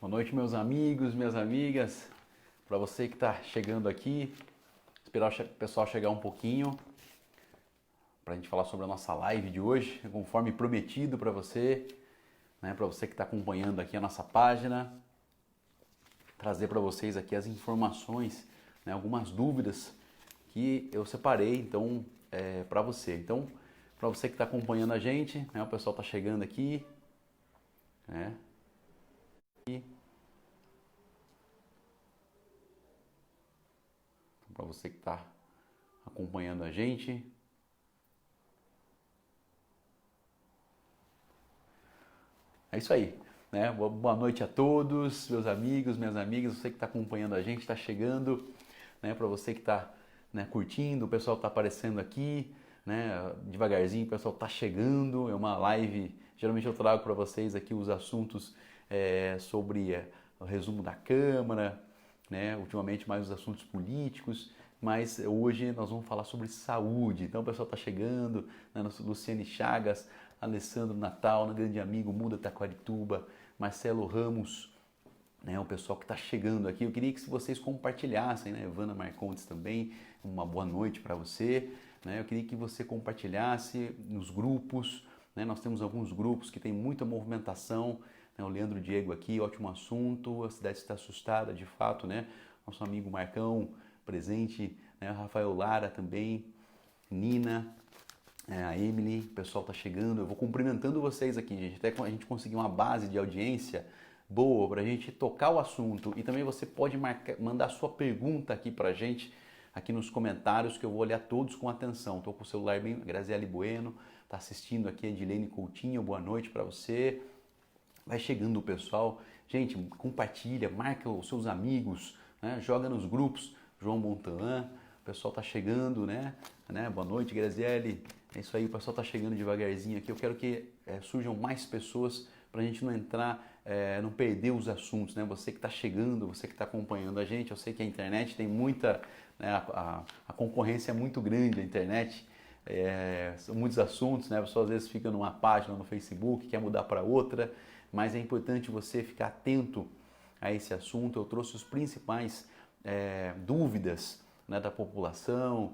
Boa noite, meus amigos, minhas amigas. Para você que está chegando aqui, esperar o pessoal chegar um pouquinho para a gente falar sobre a nossa live de hoje, conforme prometido para você, né? Para você que está acompanhando aqui a nossa página, trazer para vocês aqui as informações, né? Algumas dúvidas que eu separei, então, para você. Então, para você que está acompanhando a gente, né? O pessoal está chegando aqui, né? Para você que está acompanhando a gente. É isso aí, né? Boa noite a todos, meus amigos, minhas amigas, você que está acompanhando a gente, está chegando, né? Para você que está, né, curtindo, o pessoal está aparecendo aqui, né? Devagarzinho o pessoal está chegando, é uma live, geralmente eu trago para vocês aqui os assuntos sobre o resumo da Câmara, né? Ultimamente mais os assuntos políticos, mas hoje nós vamos falar sobre saúde. Então o pessoal está chegando, né? Luciane Chagas, Alessandro Natal, grande amigo, Muda Taquarituba, Marcelo Ramos, né? O pessoal que está chegando aqui. Eu queria que vocês compartilhassem, né? Evana Marcontes também, uma boa noite para você, né? Eu queria que você compartilhasse nos grupos, né? Nós temos alguns grupos que tem muita movimentação, né? O Leandro Diego aqui, ótimo assunto, a cidade está assustada, de fato, né? Nosso amigo Marcão presente, né? Rafael Lara também, Nina, a Emily, o pessoal tá chegando, eu vou cumprimentando vocês aqui, gente, até a gente conseguir uma base de audiência boa para a gente tocar o assunto, e também você pode mandar sua pergunta aqui pra gente, aqui nos comentários, que eu vou olhar todos com atenção. Tô com o celular bem, Graziele Bueno, tá assistindo aqui, a Edilene Coutinho, boa noite para você. Vai chegando o pessoal, gente, compartilha, marca os seus amigos, né? Joga nos grupos, João Montan, o pessoal tá chegando, né? Boa noite, Graziele. É isso aí, o pessoal tá chegando devagarzinho aqui. Eu quero que surjam mais pessoas para a gente não entrar, não perder os assuntos, né? Você que está chegando, você que está acompanhando a gente, eu sei que a internet tem muita, né? A concorrência é muito grande na internet, são muitos assuntos, né? A pessoa às vezes fica numa página no Facebook, quer mudar para outra, mas é importante você ficar atento a esse assunto. Eu trouxe os principais dúvidas, né, da população.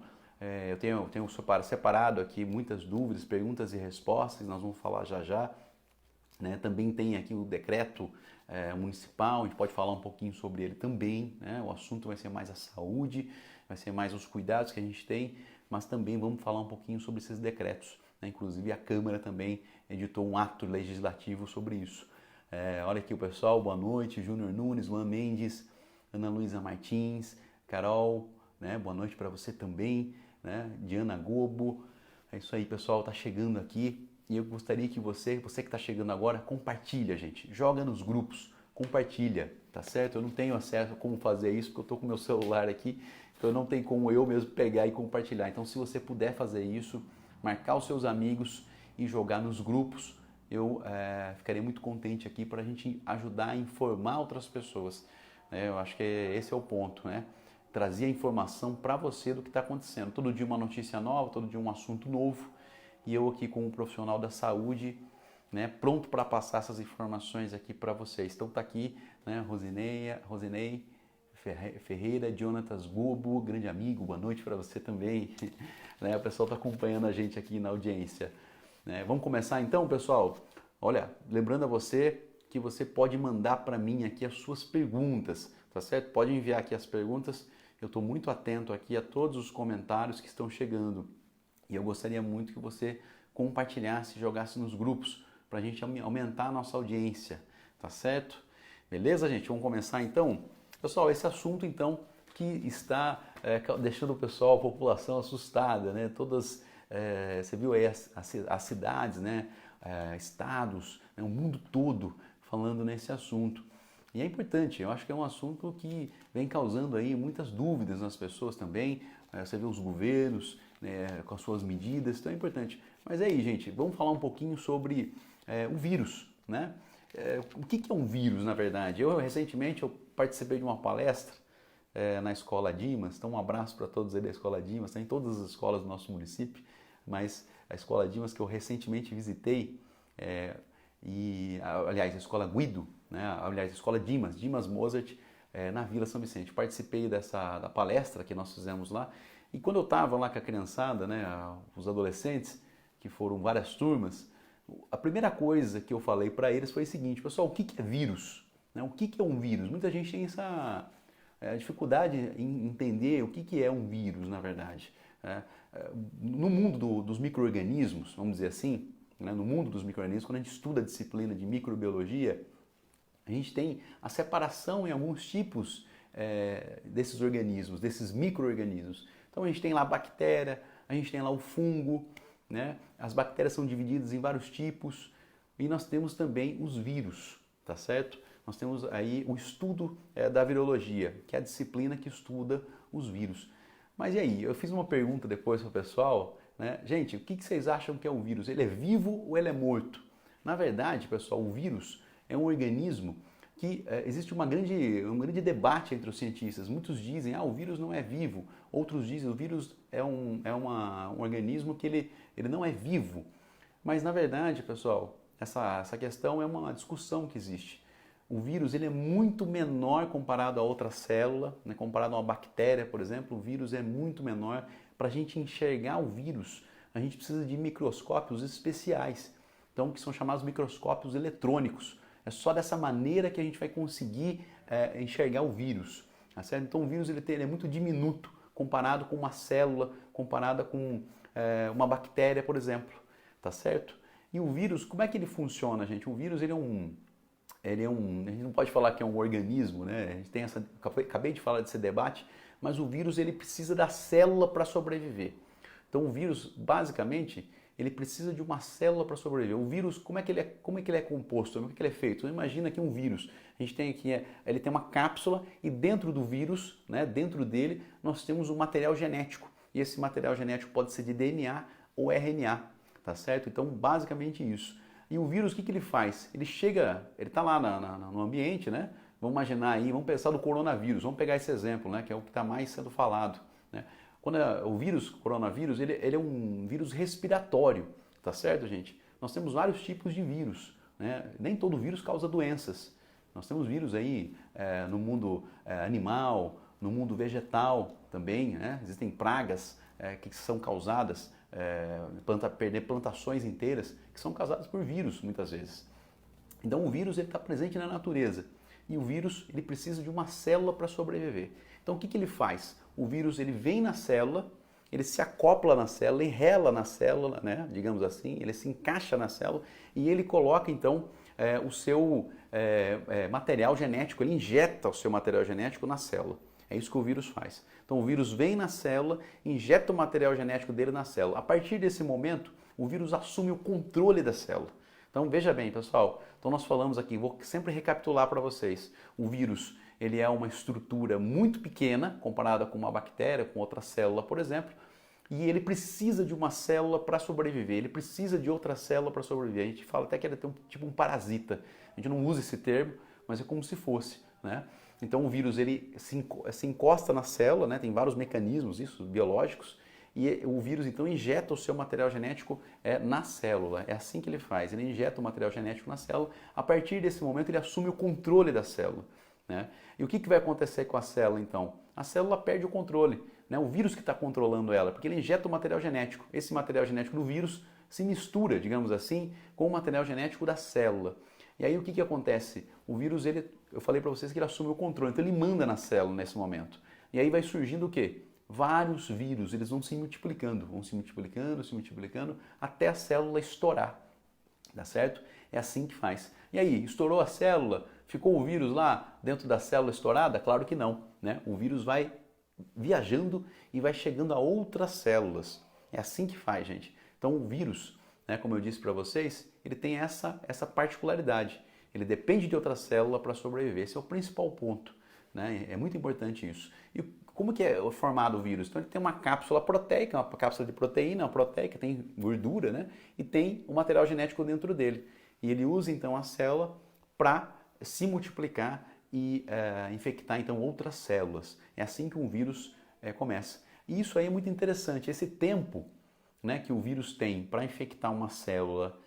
Eu tenho separado aqui muitas dúvidas, perguntas e respostas, nós vamos falar já já. Né? Também tem aqui o decreto municipal, a gente pode falar um pouquinho sobre ele também, né? O assunto vai ser mais a saúde, vai ser mais os cuidados que a gente tem, mas também vamos falar um pouquinho sobre esses decretos, né? Inclusive a Câmara também editou um ato legislativo sobre isso. Olha aqui o pessoal, boa noite, Júnior Nunes, Luan Mendes, Ana Luísa Martins, Carol, né? Boa noite para você também, né? Diana Gobo, é isso aí, pessoal, tá chegando aqui. E eu gostaria que você que está chegando agora, compartilha, gente. Joga nos grupos, compartilha, tá certo? Eu não tenho acesso a como fazer isso, porque eu estou com o meu celular aqui, então não tem como eu mesmo pegar e compartilhar. Então, se você puder fazer isso, marcar os seus amigos e jogar nos grupos, eu ficaria muito contente aqui para a gente ajudar a informar outras pessoas. Eu acho que esse é o ponto, né? Trazer a informação para você do que está acontecendo. Todo dia uma notícia nova, todo dia um assunto novo. E eu aqui como profissional da saúde, né, pronto para passar essas informações aqui para vocês. Então tá aqui, né, Rosinei Ferreira, Jonatas Gobo, grande amigo, boa noite para você também. Né, o pessoal está acompanhando a gente aqui na audiência. Né, vamos começar então, pessoal? Olha, lembrando a você que você pode mandar para mim aqui as suas perguntas, tá certo? Pode enviar aqui as perguntas, eu estou muito atento aqui a todos os comentários que estão chegando. E eu gostaria muito que você compartilhasse, jogasse nos grupos, para a gente aumentar a nossa audiência, tá certo? Beleza, gente? Vamos começar então? Pessoal, esse assunto então que está deixando o pessoal, a população assustada, né? Você viu aí as cidades, né? Estados, né? O mundo todo falando nesse assunto. E é importante, eu acho que é um assunto que vem causando aí muitas dúvidas nas pessoas também. Você vê os governos, né, com as suas medidas, então é importante. Mas aí, gente, vamos falar um pouquinho sobre o vírus, né? O que é um vírus, na verdade? Recentemente eu participei de uma palestra na Escola Dimas, então um abraço para todos aí da Escola Dimas, tem todas as escolas do nosso município, mas a Escola Dimas que eu recentemente visitei, aliás, a Escola Guido, né? Aliás, a escola Dimas Mozart, na Vila São Vicente. Participei da palestra que nós fizemos lá, e quando eu estava lá com a criançada, né, os adolescentes, que foram várias turmas, a primeira coisa que eu falei para eles foi o seguinte: pessoal, o que é vírus? Né? O que é um vírus? Muita gente tem essa dificuldade em entender o que é um vírus, na verdade. No mundo dos micro-organismos, vamos dizer assim, né, no mundo dos micro-organismos, quando a gente estuda a disciplina de microbiologia, a gente tem a separação em alguns tipos desses organismos, desses micro-organismos. Então a gente tem lá a bactéria, a gente tem lá o fungo, né? As bactérias são divididas em vários tipos, e nós temos também os vírus, tá certo? Nós temos aí o estudo da virologia, que é a disciplina que estuda os vírus. Mas e aí? Eu fiz uma pergunta depois para o pessoal, né? Gente, o que vocês acham que é um vírus? Ele é vivo ou ele é morto? Na verdade, pessoal, o vírus é um organismo que existe um grande debate entre os cientistas. Muitos dizem, o vírus não é vivo. Outros dizem, o vírus é um organismo que ele não é vivo. Mas, na verdade, pessoal, essa questão é uma discussão que existe. O vírus ele é muito menor comparado a outra célula, né? Comparado a uma bactéria, por exemplo, o vírus é muito menor. Para a gente enxergar o vírus, a gente precisa de microscópios especiais, então, que são chamados microscópios eletrônicos. É só dessa maneira que a gente vai conseguir enxergar o vírus. Tá certo? Então o vírus ele é muito diminuto comparado com uma célula, comparada com uma bactéria, por exemplo. Tá certo? E o vírus, como é que ele funciona, gente? O vírus ele a gente não pode falar que é um organismo, né? A gente tem acabei de falar desse debate, mas o vírus ele precisa da célula para sobreviver. Então o vírus, basicamente, ele precisa de uma célula para sobreviver. O vírus, como é que ele é composto? Como é que ele é feito? Então, imagina aqui um vírus. A gente tem aqui, ele tem uma cápsula e dentro do vírus, né, dentro dele, nós temos um material genético. E esse material genético pode ser de DNA ou RNA, tá certo? Então, basicamente isso. E o vírus, o que ele faz? Ele está lá no ambiente, né? Vamos imaginar aí, vamos pensar no coronavírus. Vamos pegar esse exemplo, né, que é o que está mais sendo falado, né? Quando o coronavírus, ele é um vírus respiratório, tá certo, gente? Nós temos vários tipos de vírus, né? Nem todo vírus causa doenças. Nós temos vírus aí no mundo animal, no mundo vegetal também, né? Existem pragas que são causadas, perder plantações inteiras, que são causadas por vírus, muitas vezes. Então o vírus está presente na natureza. E o vírus ele precisa de uma célula para sobreviver. Então o que ele faz? O vírus ele vem na célula, ele se acopla na célula, enrela na célula, né, digamos assim, ele se encaixa na célula e ele coloca então o seu material genético, ele injeta o seu material genético na célula. É isso que o vírus faz. Então o vírus vem na célula, injeta o material genético dele na célula. A partir desse momento, o vírus assume o controle da célula. Então veja bem, pessoal, então nós falamos aqui, vou sempre recapitular para vocês. O vírus ele é uma estrutura muito pequena comparada com uma bactéria, com outra célula, por exemplo, e ele precisa de uma célula para sobreviver, ele precisa de outra célula para sobreviver. A gente fala até que ele é tipo um parasita. A gente não usa esse termo, mas é como se fosse, né? Então o vírus ele se encosta na célula, né? Tem vários mecanismos isso, biológicos, e o vírus então injeta o seu material genético na célula. É assim que ele faz, ele injeta o material genético na célula. A partir desse momento ele assume o controle da célula, né? E o que vai acontecer com a célula então? A célula perde o controle, né? O vírus que está controlando ela, porque ele injeta o material genético. Esse material genético do vírus se mistura, digamos assim, com o material genético da célula. E aí o que acontece? O vírus, eu falei para vocês que ele assume o controle, então ele manda na célula nesse momento. E aí vai surgindo o quê? Vários vírus, eles vão se multiplicando, se multiplicando, até a célula estourar, tá certo? É assim que faz. E aí, estourou a célula? Ficou o vírus lá dentro da célula estourada? Claro que não, né? O vírus vai viajando e vai chegando a outras células. É assim que faz, gente. Então o vírus, né, como eu disse para vocês, ele tem essa particularidade. Ele depende de outra célula para sobreviver. Esse é o principal ponto, né? É muito importante isso. E como que é formado o vírus? Então ele tem uma cápsula proteica, uma cápsula de proteína, uma proteica, tem gordura, né? E tem o material genético dentro dele. E ele usa então a célula para se multiplicar e infectar então outras células. É assim que um vírus começa. E isso aí é muito interessante. Esse tempo, né, que o vírus tem para infectar uma célula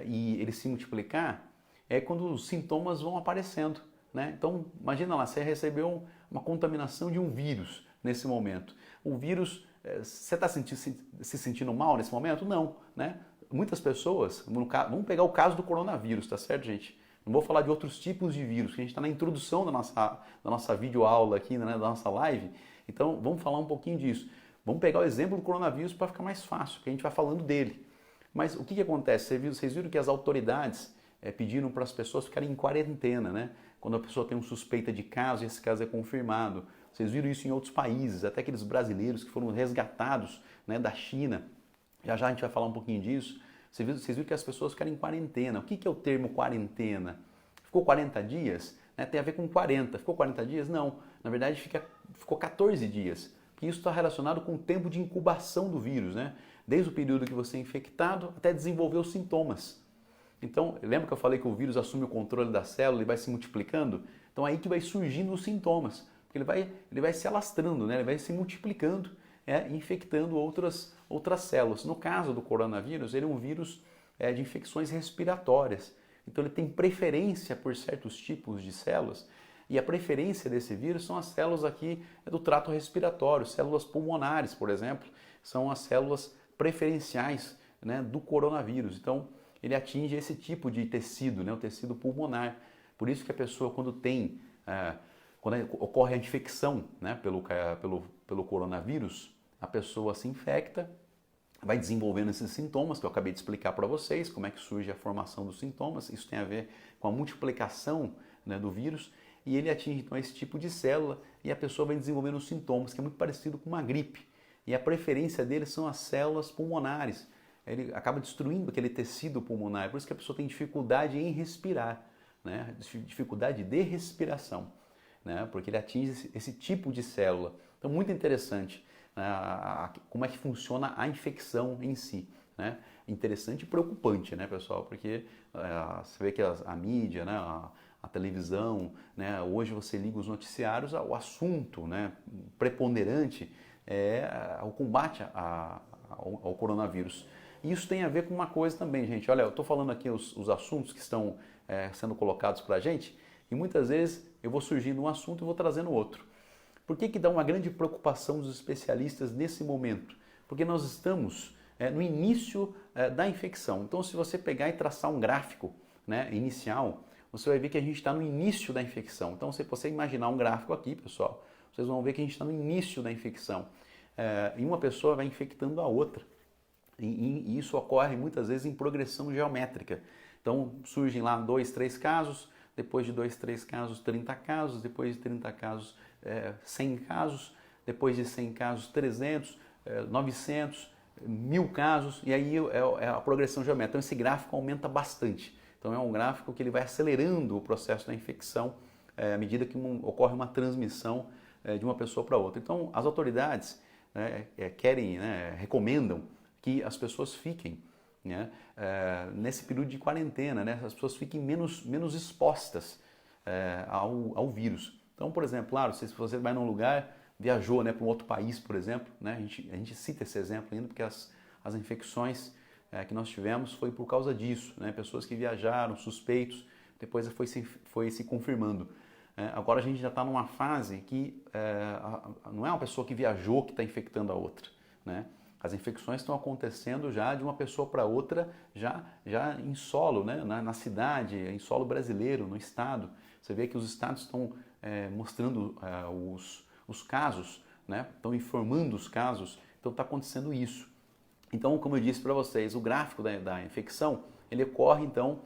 e ele se multiplicar, é quando os sintomas vão aparecendo, né? Então, imagina lá, você recebeu uma contaminação de um vírus nesse momento. O vírus, você está se sentindo mal nesse momento? Não, né? Muitas pessoas, vamos pegar o caso do coronavírus, tá certo, gente? Não vou falar de outros tipos de vírus, que a gente está na introdução da nossa videoaula aqui, né, da nossa live. Então, vamos falar um pouquinho disso. Vamos pegar o exemplo do coronavírus para ficar mais fácil, que a gente vai falando dele. Mas o que acontece? Vocês viram que as autoridades pediram para as pessoas ficarem em quarentena, né? Quando a pessoa tem uma suspeita de caso e esse caso é confirmado. Vocês viram isso em outros países, até aqueles brasileiros que foram resgatados, né, da China. Já já a gente vai falar um pouquinho disso. Vocês viram que as pessoas ficaram em quarentena. O que é o termo quarentena? Ficou 40 dias? Né? Tem a ver com 40. Ficou 40 dias? Não. Na verdade, ficou 14 dias. Porque isso está relacionado com o tempo de incubação do vírus, né? Desde o período que você é infectado até desenvolver os sintomas. Então, lembra que eu falei que o vírus assume o controle da célula e vai se multiplicando? Então, aí que vai surgindo os sintomas. Porque ele vai se alastrando, né? Ele vai se multiplicando, infectando outras células. No caso do coronavírus, ele é um vírus de infecções respiratórias. Então ele tem preferência por certos tipos de células e a preferência desse vírus são as células aqui do trato respiratório, células pulmonares, por exemplo, são as células preferenciais, né, do coronavírus. Então ele atinge esse tipo de tecido, né, o tecido pulmonar. Por isso que a pessoa quando ocorre a infecção, né, pelo coronavírus, a pessoa se infecta, vai desenvolvendo esses sintomas que eu acabei de explicar para vocês, como é que surge a formação dos sintomas. Isso tem a ver com a multiplicação, né, do vírus e ele atinge então esse tipo de célula e a pessoa vai desenvolvendo os sintomas, que é muito parecido com uma gripe. E a preferência dele são as células pulmonares. Ele acaba destruindo aquele tecido pulmonar, por isso que a pessoa tem dificuldade em respirar, né, dificuldade de respiração, né, porque ele atinge esse tipo de célula. Então, muito interessante, né, como é que funciona a infecção em si, né? Interessante e preocupante, né, pessoal? Porque você vê que a mídia, né, a televisão, né, hoje você liga os noticiários, o assunto, né, preponderante é o combate ao coronavírus. E isso tem a ver com uma coisa também, gente. Olha, eu estou falando aqui os assuntos que estão sendo colocados para a gente e muitas vezes eu vou surgindo um assunto e vou trazendo outro. Por que dá uma grande preocupação dos especialistas nesse momento? Porque nós estamos no início da infecção. Então, se você pegar e traçar um gráfico, né, inicial, você vai ver que a gente está no início da infecção. Então, se você imaginar um gráfico aqui, pessoal, vocês vão ver que a gente está no início da infecção. E uma pessoa vai infectando a outra. E isso ocorre muitas vezes em progressão geométrica. Então, surgem lá 2, 3 casos, depois de 2, 3 casos, 30 casos, depois de 30 casos, 100 casos, depois de 100 casos, 300, 900, 1000 casos, e aí é a progressão geométrica. Então esse gráfico aumenta bastante. Então é um gráfico que ele vai acelerando o processo da infecção à medida que ocorre uma transmissão de uma pessoa para outra. Então as autoridades recomendam que as pessoas fiquem, né, nesse período de quarentena, né, as pessoas fiquem menos expostas ao vírus. Então, por exemplo, claro, se você vai num lugar, viajou, né, para um outro país, por exemplo, né, a gente cita esse exemplo ainda porque as infecções que nós tivemos foi por causa disso, né, pessoas que viajaram, suspeitos, depois foi se confirmando. Agora a gente já está numa fase que não é uma pessoa que viajou que está infectando a outra, né? As infecções estão acontecendo já de uma pessoa para outra, já em solo, né, na cidade, em solo brasileiro, no estado. Você vê que os estados estão mostrando os casos, né? Estão informando os casos, então está acontecendo isso. Então, como eu disse para vocês, o gráfico da infecção, ele ocorre então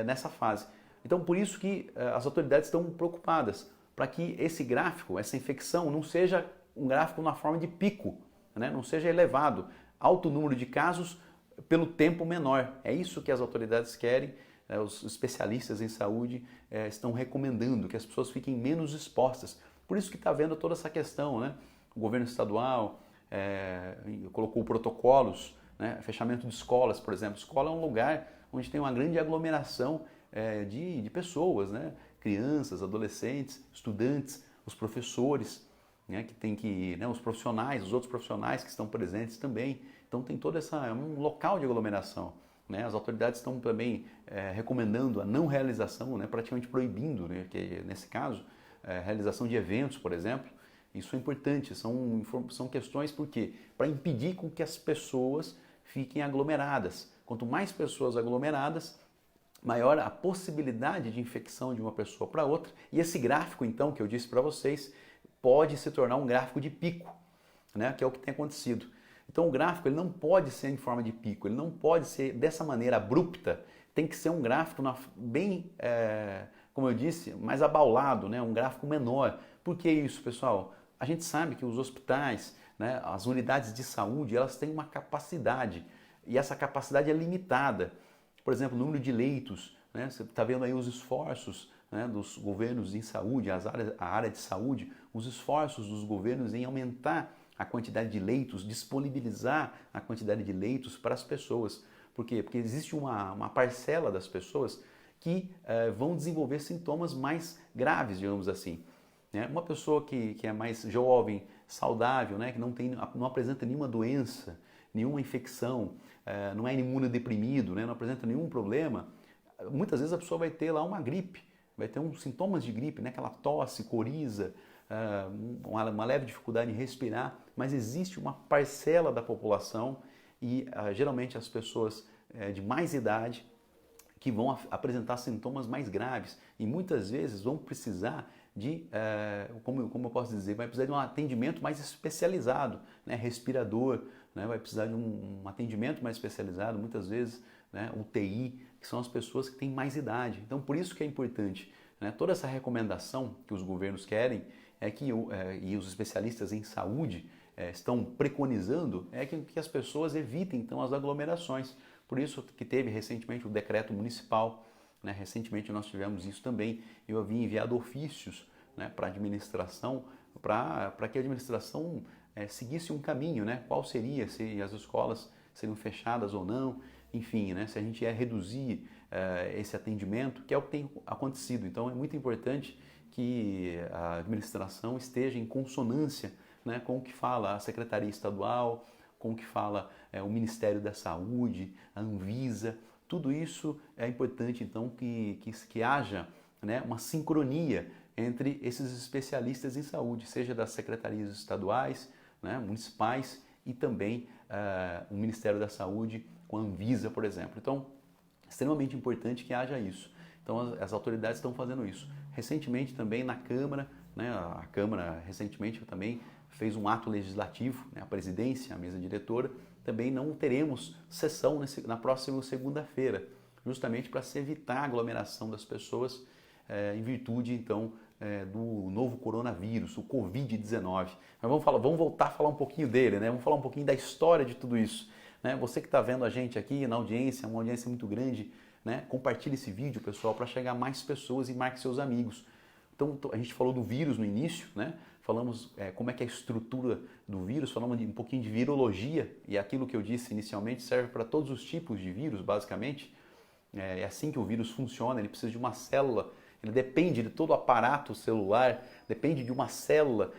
nessa fase. Então, por isso que as autoridades estão preocupadas, para que esse gráfico, essa infecção, não seja um gráfico na forma de pico, né? Não seja elevado, alto número de casos pelo tempo menor. É isso que as autoridades querem. Os especialistas em saúde estão recomendando que as pessoas fiquem menos expostas. Por isso que está vendo toda essa questão, né? O governo estadual colocou protocolos, né? Fechamento de escolas, por exemplo. Escola é um lugar onde tem uma grande aglomeração de pessoas, né? Crianças, adolescentes, estudantes, os professores, né? Que tem que, né? Os profissionais, os outros profissionais que estão presentes também. Então tem todo um local de aglomeração. né? As autoridades estão também recomendando a não realização, né? Praticamente proibindo, né? Que, nesse caso, realização de eventos, por exemplo. Isso é importante, são questões por quê? Para impedir com que as pessoas fiquem aglomeradas. Quanto mais pessoas aglomeradas, maior a possibilidade de infecção de uma pessoa para outra. E esse gráfico, então, que eu disse para vocês, pode se tornar um gráfico de pico, né? Que é o que tem acontecido. Então o gráfico ele não pode ser em forma de pico, ele não pode ser dessa maneira abrupta, tem que ser um gráfico bem, como eu disse, mais abaulado, né? Um gráfico menor. Por que isso, pessoal? A gente sabe que os hospitais, né, as unidades de saúde, elas têm uma capacidade e essa capacidade é limitada. Por exemplo, o número de leitos, né, você está vendo aí os esforços, né, dos governos em saúde, a área de saúde, os esforços dos governos em aumentar a quantidade de leitos, disponibilizar a quantidade de leitos para as pessoas. Por quê? Porque existe uma parcela das pessoas que vão desenvolver sintomas mais graves, digamos assim. Uma pessoa que é mais jovem, saudável, né, que não apresenta nenhuma doença, nenhuma infecção, não é imunodeprimido, né, não apresenta nenhum problema, muitas vezes a pessoa vai ter lá uma gripe, vai ter uns sintomas de gripe, né, aquela tosse, coriza, uma leve dificuldade em respirar, mas existe uma parcela da população e geralmente as pessoas de mais idade que vão apresentar sintomas mais graves e muitas vezes vão precisar como eu posso dizer, vai precisar de um atendimento mais especializado, né? Respirador, né? Vai precisar de um atendimento mais especializado, muitas vezes, né? UTI, que são as pessoas que têm mais idade. Então, por isso que é importante, né? Toda essa recomendação que os governos querem e os especialistas em saúde estão preconizando que as pessoas evitem, então, as aglomerações. Por isso que teve recentemente o decreto municipal, né? Recentemente nós tivemos isso também. Eu havia enviado ofícios, né, para a administração, para que a administração seguisse um caminho, né? Qual seria, se as escolas seriam fechadas ou não, enfim, né? Se a gente ia reduzir esse atendimento, que é o que tem acontecido. Então é muito importante que a administração esteja em consonância, né, com o que fala a Secretaria Estadual, com o que fala o Ministério da Saúde, a Anvisa. Tudo isso é importante, então, que haja, né, uma sincronia entre esses especialistas em saúde, seja das secretarias estaduais, né, municipais e também o Ministério da Saúde com a Anvisa, por exemplo. Então, é extremamente importante que haja isso. Então, as autoridades estão fazendo isso. Recentemente também na Câmara, né, a Câmara recentemente também fez um ato legislativo, né, a presidência, a mesa diretora, também não teremos sessão na próxima segunda-feira, justamente para se evitar a aglomeração das pessoas em virtude, então, do novo coronavírus, o Covid-19. Mas vamos voltar a falar um pouquinho dele, né? Vamos falar um pouquinho da história de tudo isso. Né? Você que está vendo a gente aqui na audiência, uma audiência muito grande, né? Compartilhe esse vídeo, pessoal, para chegar a mais pessoas e marque seus amigos. Então, a gente falou do vírus no início, né? Falamos como é que é a estrutura do vírus, falamos um pouquinho de virologia, e aquilo que eu disse inicialmente serve para todos os tipos de vírus, basicamente. É assim que o vírus funciona, ele precisa de uma célula, ele depende de todo o aparato celular, depende de uma célula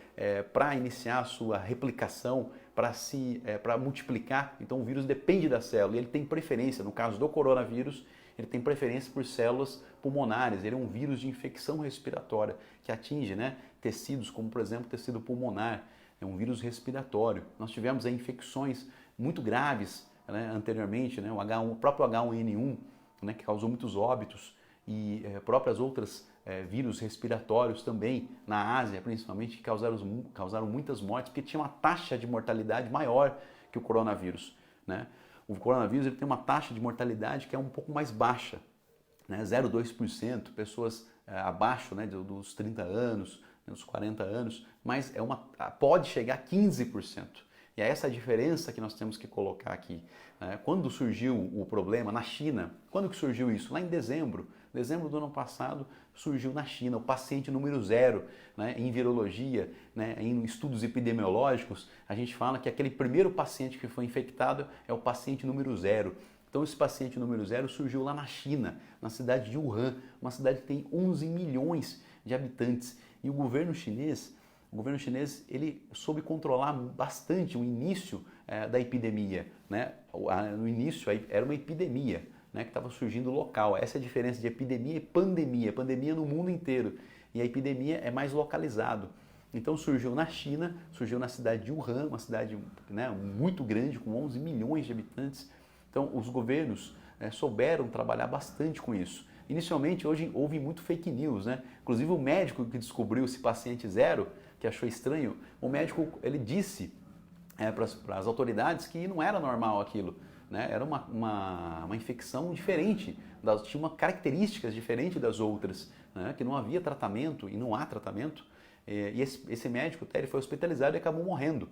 para iniciar a sua replicação, para multiplicar. Então o vírus depende da célula e ele tem preferência, no caso do coronavírus, ele tem preferência por células pulmonares, ele é um vírus de infecção respiratória que atinge, né, tecidos como, por exemplo, tecido pulmonar, é um vírus respiratório. Nós tivemos aí infecções muito graves, né, anteriormente, né, o próprio H1N1, né, que causou muitos óbitos, e próprias outras vírus respiratórios também, na Ásia principalmente, que causaram muitas mortes, porque tinha uma taxa de mortalidade maior que o coronavírus, né? O coronavírus ele tem uma taxa de mortalidade que é um pouco mais baixa, né? 0,2%, pessoas abaixo, né, dos 30 anos, né, dos 40 anos, mas pode chegar a 15%. E é essa a diferença que nós temos que colocar aqui. Quando surgiu o problema na China, quando que surgiu isso? Lá em dezembro do ano passado, surgiu na China o paciente número 0, né, em virologia, né, em estudos epidemiológicos, a gente fala que aquele primeiro paciente que foi infectado é o paciente número 0. Então esse paciente número 0 surgiu lá na China, na cidade de Wuhan, uma cidade que tem 11 milhões de habitantes. E o governo chinês, ele soube controlar bastante o início da epidemia, né? no início era uma epidemia, né, que estava surgindo local. Essa é a diferença de epidemia e pandemia. Pandemia no mundo inteiro e a epidemia é mais localizado. Então surgiu na China, surgiu na cidade de Wuhan, uma cidade, né, muito grande, com 11 milhões de habitantes. Então os governos souberam trabalhar bastante com isso. Inicialmente, hoje houve muito fake news, né? Inclusive o médico que descobriu esse paciente zero, que achou estranho, o médico ele disse para as autoridades que não era normal aquilo, né? Era uma infecção diferente, tinha características diferentes das outras, né? Que não havia tratamento e não há tratamento. E esse médico até ele foi hospitalizado e acabou morrendo.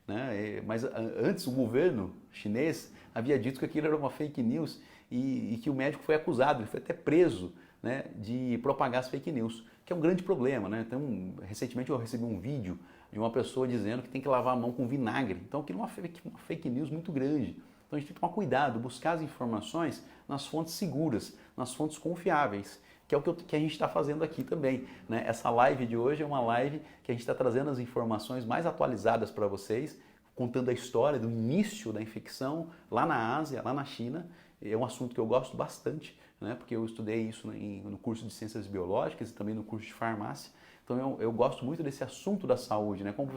Né? Mas antes o governo chinês havia dito que aquilo era uma fake news e que o médico foi acusado, ele foi até preso, né, de propagar as fake news, que é um grande problema. Né? Então, recentemente eu recebi um vídeo de uma pessoa dizendo que tem que lavar a mão com vinagre. Então aquilo é uma fake news muito grande. Então a gente tem que tomar cuidado, buscar as informações nas fontes seguras, nas fontes confiáveis, que é o que a gente está fazendo aqui também. Né? Essa live de hoje é uma live que a gente está trazendo as informações mais atualizadas para vocês, contando a história do início da infecção lá na Ásia, lá na China. É um assunto que eu gosto bastante, né? Porque eu estudei isso no curso de Ciências Biológicas e também no curso de Farmácia. Então eu gosto muito desse assunto da saúde, né? Como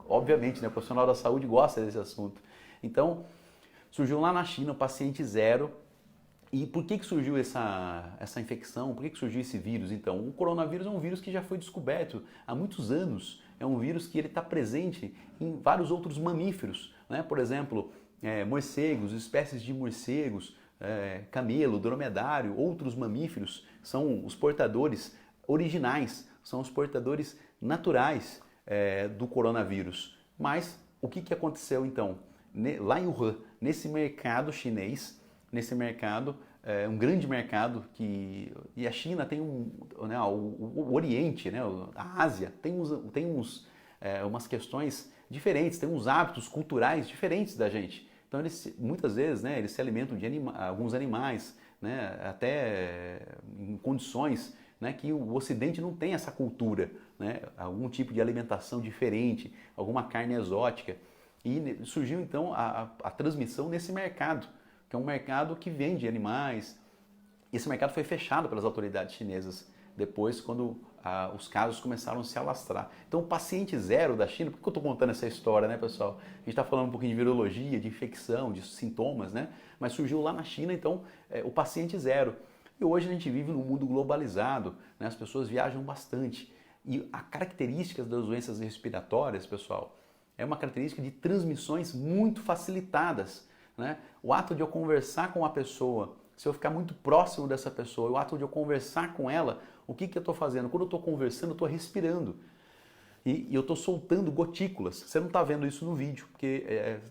obviamente, né, o profissional da saúde gosta desse assunto. Então, surgiu lá na China o paciente zero. E por que surgiu essa infecção? Por que surgiu esse vírus? Então, o coronavírus é um vírus que já foi descoberto há muitos anos. É um vírus que ele está presente em vários outros mamíferos, né? Por exemplo, morcegos, espécies de morcegos, camelo, dromedário, outros mamíferos são os portadores originais, são os portadores naturais do coronavírus. Mas o que aconteceu então? Lá em Wuhan, nesse mercado chinês, um grande mercado e a China tem né, o Oriente, né, a Ásia tem umas questões diferentes, tem uns hábitos culturais diferentes da gente. Então muitas vezes, né, eles se alimentam de alguns animais, né, até em condições, né, que o Ocidente não tem essa cultura, né, algum tipo de alimentação diferente, alguma carne exótica. E surgiu então a transmissão nesse mercado, que é um mercado que vende animais. Esse mercado foi fechado pelas autoridades chinesas depois, quando os casos começaram a se alastrar. Então, o paciente zero da China, por que eu estou contando essa história, né, pessoal? A gente está falando um pouquinho de virologia, de infecção, de sintomas, né? Mas surgiu lá na China, então, o paciente zero. E hoje a gente vive num mundo globalizado, né? As pessoas viajam bastante. E a característica das doenças respiratórias, pessoal, é uma característica de transmissões muito facilitadas. Né? O ato de eu conversar com uma pessoa, se eu ficar muito próximo dessa pessoa, o ato de eu conversar com ela, o que eu estou fazendo? Quando eu estou conversando, eu estou respirando. E eu estou soltando gotículas. Você não está vendo isso no vídeo, porque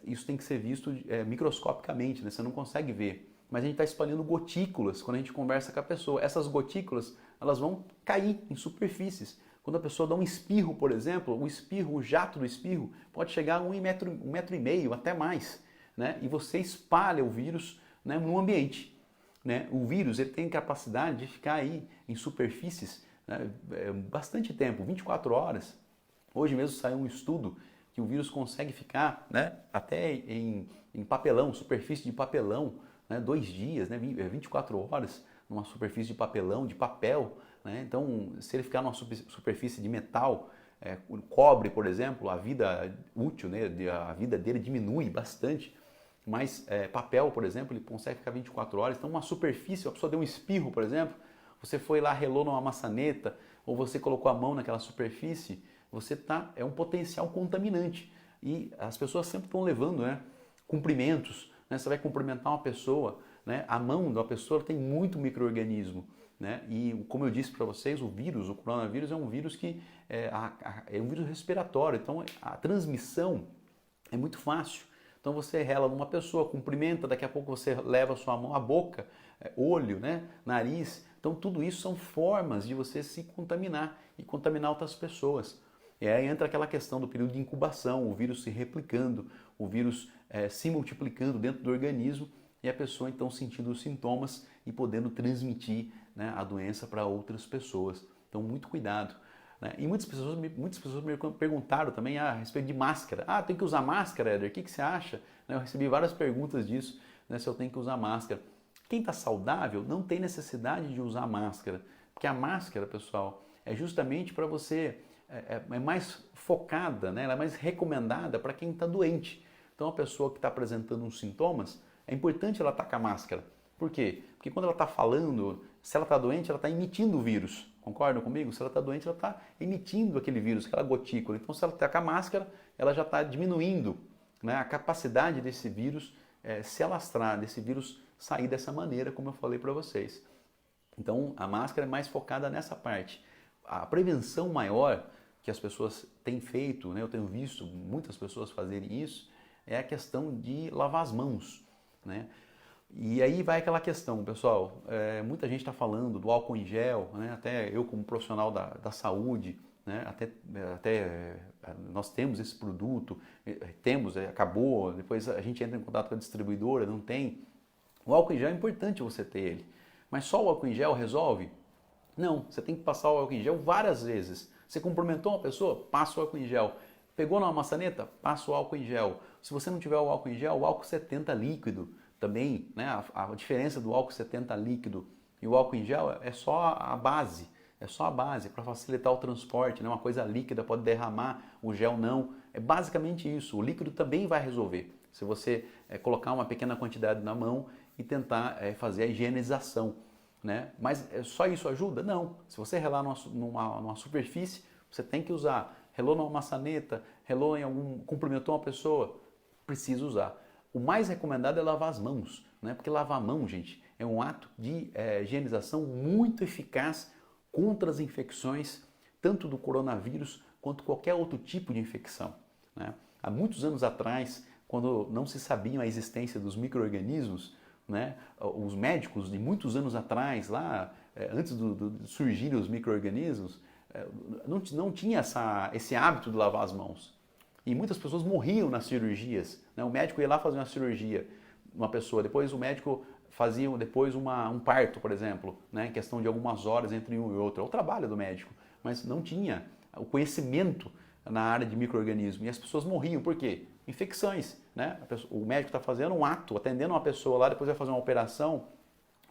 isso tem que ser visto microscopicamente, né? Você não consegue ver. Mas a gente está espalhando gotículas quando a gente conversa com a pessoa. Essas gotículas, elas vão cair em superfícies. Quando a pessoa dá um espirro, por exemplo, o jato do espirro pode chegar a um metro e meio, até mais. Né? E você espalha o vírus, né, no ambiente. Né? O vírus ele tem capacidade de ficar aí em superfícies, né, bastante tempo, 24 horas. Hoje mesmo saiu um estudo que o vírus consegue ficar, né, até em papelão, superfície de papelão, né, 2 dias, né, 24 horas numa superfície de papelão, de papel. Né? Então, se ele ficar numa superfície de metal, cobre, por exemplo, a vida útil, né, a vida dele diminui bastante. Mas papel, por exemplo, ele consegue ficar 24 horas. Então, uma superfície, a pessoa deu um espirro, por exemplo, você foi lá, relou numa maçaneta, ou você colocou a mão naquela superfície, é um potencial contaminante. E as pessoas sempre estão levando, né, cumprimentos. Né? Você vai cumprimentar uma pessoa, né? A mão da pessoa tem muito micro-organismo. Né? E como eu disse para vocês, o coronavírus é um vírus que é um vírus respiratório. Então, a transmissão é muito fácil. Então você rela numa pessoa, cumprimenta, daqui a pouco você leva a sua mão à boca, olho, né, nariz. Então tudo isso são formas de você se contaminar e contaminar outras pessoas. E aí entra aquela questão do período de incubação, o vírus se replicando, o vírus se multiplicando dentro do organismo e a pessoa então sentindo os sintomas e podendo transmitir, né, a doença para outras pessoas. Então muito cuidado. né? E muitas pessoas me perguntaram também a respeito de máscara. Ah, tem que usar máscara, Éder? O que você acha? Né, eu recebi várias perguntas disso, né, se eu tenho que usar máscara. Quem está saudável não tem necessidade de usar máscara, porque a máscara, pessoal, é justamente para você, é mais focada, né? Ela é mais recomendada para quem está doente. Então, a pessoa que está apresentando uns sintomas, é importante ela estar com a máscara. Por quê? Porque quando ela está falando, se ela está doente, ela está emitindo o vírus. Concordam comigo? Se ela está doente, ela está emitindo aquele vírus, aquela gotícula. Então, se ela está com a máscara, ela já está diminuindo, né, a capacidade desse vírus se alastrar, desse vírus sair dessa maneira, como eu falei para vocês. Então, a máscara é mais focada nessa parte. A prevenção maior que as pessoas têm feito, né, eu tenho visto muitas pessoas fazerem isso, é a questão de lavar as mãos, né? E aí vai aquela questão, pessoal, muita gente está falando do álcool em gel, né? Até eu como profissional da saúde, né? Até nós temos esse produto, acabou, depois a gente entra em contato com a distribuidora, não tem. O álcool em gel é importante você ter ele, mas só o álcool em gel resolve? Não, você tem que passar o álcool em gel várias vezes. Você cumprimentou uma pessoa, passa o álcool em gel. Pegou numa maçaneta, passa o álcool em gel. Se você não tiver o álcool em gel, o álcool 70 líquido também, né? A diferença do álcool 70 líquido e o álcool em gel é só a base, para facilitar o transporte, né? Uma coisa líquida pode derramar, o gel não. É basicamente isso. O líquido também vai resolver. Se você colocar uma pequena quantidade na mão e tentar fazer a higienização, né? Mas só isso ajuda? Não. Se você relar numa superfície, você tem que usar. Relou numa maçaneta, relou em cumprimentou uma pessoa, precisa usar. O mais recomendado é lavar as mãos, né? Porque lavar a mão, gente, é um ato de higienização muito eficaz contra as infecções, tanto do coronavírus quanto qualquer outro tipo de infecção, né? Há muitos anos atrás, quando não se sabiam a existência dos micro-organismos, né, os médicos de muitos anos atrás, lá antes de surgirem os micro-organismos, não tinha esse hábito de lavar as mãos. E muitas pessoas morriam nas cirurgias, né? O médico ia lá fazer uma cirurgia, uma pessoa, depois o médico fazia um parto, por exemplo, né? Em questão de algumas horas entre um e outro. É o trabalho do médico, mas não tinha o conhecimento na área de micro-organismo. E as pessoas morriam, por quê? Infecções, né? O médico está fazendo um ato, atendendo uma pessoa lá, depois vai fazer uma operação,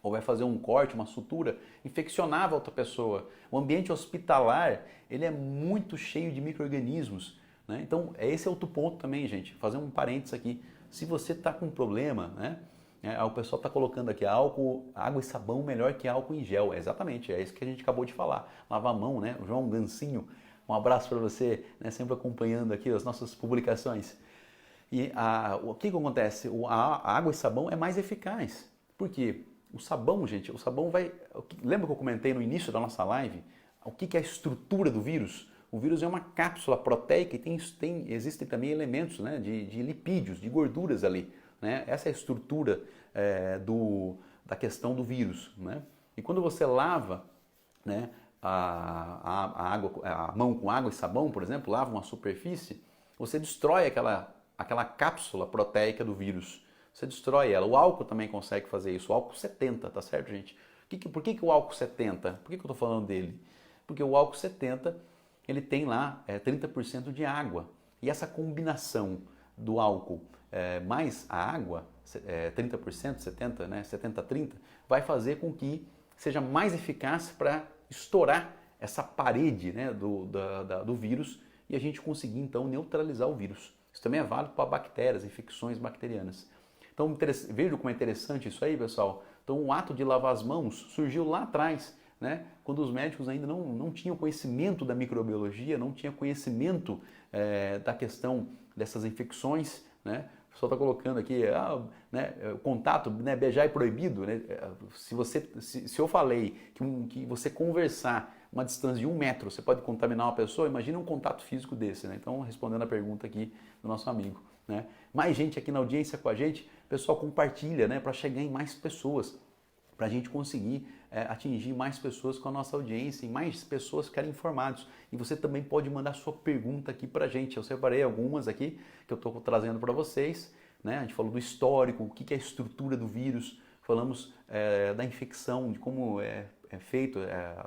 ou vai fazer um corte, uma sutura, infeccionava outra pessoa. O ambiente hospitalar, ele é muito cheio de micro-organismos, né? Então, esse é outro ponto também, gente. Fazer um parênteses aqui. Se você está com um problema, né? O pessoal está colocando aqui álcool, água e sabão melhor que álcool em gel. Exatamente, é isso que a gente acabou de falar. Lavar a mão, né? O João Gancinho, um abraço para você, né? Sempre acompanhando aqui as nossas publicações. E o que acontece? A água e sabão é mais eficaz. Por quê? O sabão, gente, o sabão vai... Lembra que eu comentei no início da nossa live? O que é a estrutura do vírus? O vírus é uma cápsula proteica e existem também elementos, né, de lipídios, de gorduras ali, né? Essa é a estrutura da questão do vírus, né? E quando você lava, né, a mão com água e sabão, por exemplo, lava uma superfície, você destrói aquela cápsula proteica do vírus. Você destrói ela. O álcool também consegue fazer isso. O álcool 70, tá certo, gente? Por que o álcool 70? Por que eu estou falando dele? Porque o álcool 70, ele tem lá 30% de água. E essa combinação do álcool mais a água, 30%, 70%, né, 70-30%, vai fazer com que seja mais eficaz para estourar essa parede, né, do vírus e a gente conseguir, então, neutralizar o vírus. Isso também é válido para bactérias, infecções bacterianas. Então, veja como é interessante isso aí, pessoal. Então, o ato de lavar as mãos surgiu lá atrás, né? Quando os médicos ainda não tinham conhecimento da microbiologia, não tinham conhecimento da questão dessas infecções, né? O pessoal está colocando aqui, né, contato, né, beijar é proibido, né? Se eu falei que você conversar uma distância de 1 metro, você pode contaminar uma pessoa, imagina um contato físico desse, né? Então, respondendo a pergunta aqui do nosso amigo, né? Mais gente aqui na audiência com a gente, o pessoal compartilha, né, para chegar em mais pessoas, para a gente conseguir atingir mais pessoas com a nossa audiência e mais pessoas ficarem informados. E você também pode mandar sua pergunta aqui para a gente. Eu separei algumas aqui que eu estou trazendo para vocês, né? A gente falou do histórico, o que é a estrutura do vírus, falamos da infecção, de como é feito,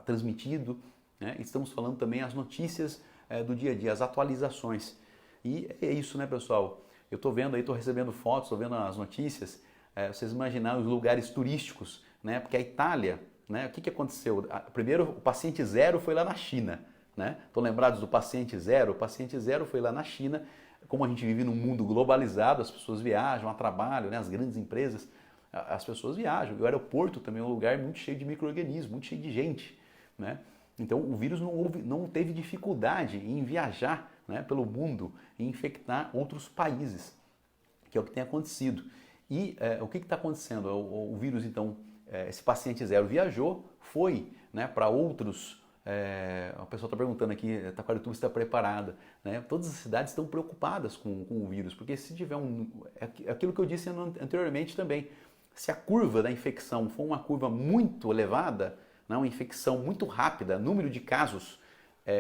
transmitido, né? Estamos falando também as notícias do dia a dia, as atualizações. E é isso, né, pessoal? Eu estou vendo aí, estou recebendo fotos, estou vendo as notícias. Vocês imaginaram os lugares turísticos, né? Porque a Itália, né? O que aconteceu? Primeiro, o paciente zero foi lá na China, né? Estão lembrados do paciente zero? O paciente zero foi lá na China. Como a gente vive num mundo globalizado, as pessoas viajam a trabalho, né? As grandes empresas, as pessoas viajam. E o aeroporto também é um lugar muito cheio de micro-organismos, muito cheio de gente, né? Então o vírus não teve dificuldade em viajar, né, pelo mundo e infectar outros países, que é o que tem acontecido. E o que está acontecendo? O vírus, então, esse paciente zero viajou, foi, né, para outros. A pessoa está perguntando aqui, Taquarituba está preparada, né? Todas as cidades estão preocupadas com o vírus, porque se tiver aquilo que eu disse anteriormente também, se a curva da infecção for uma curva muito elevada, né, uma infecção muito rápida, número de casos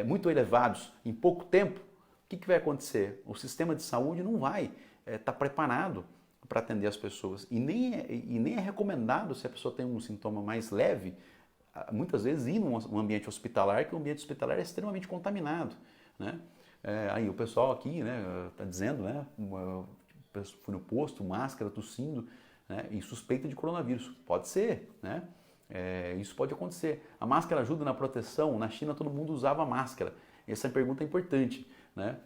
muito elevados em pouco tempo, o que vai acontecer? O sistema de saúde não vai estar preparado para atender as pessoas. E nem é recomendado, se a pessoa tem um sintoma mais leve, muitas vezes ir num ambiente hospitalar, que o ambiente hospitalar é extremamente contaminado, né? Aí o pessoal aqui, né, está dizendo, né, fui no posto, máscara, tossindo, né, e suspeita de coronavírus. Pode ser, né? Isso pode acontecer. A máscara ajuda na proteção? Na China todo mundo usava máscara. Essa pergunta é importante, né?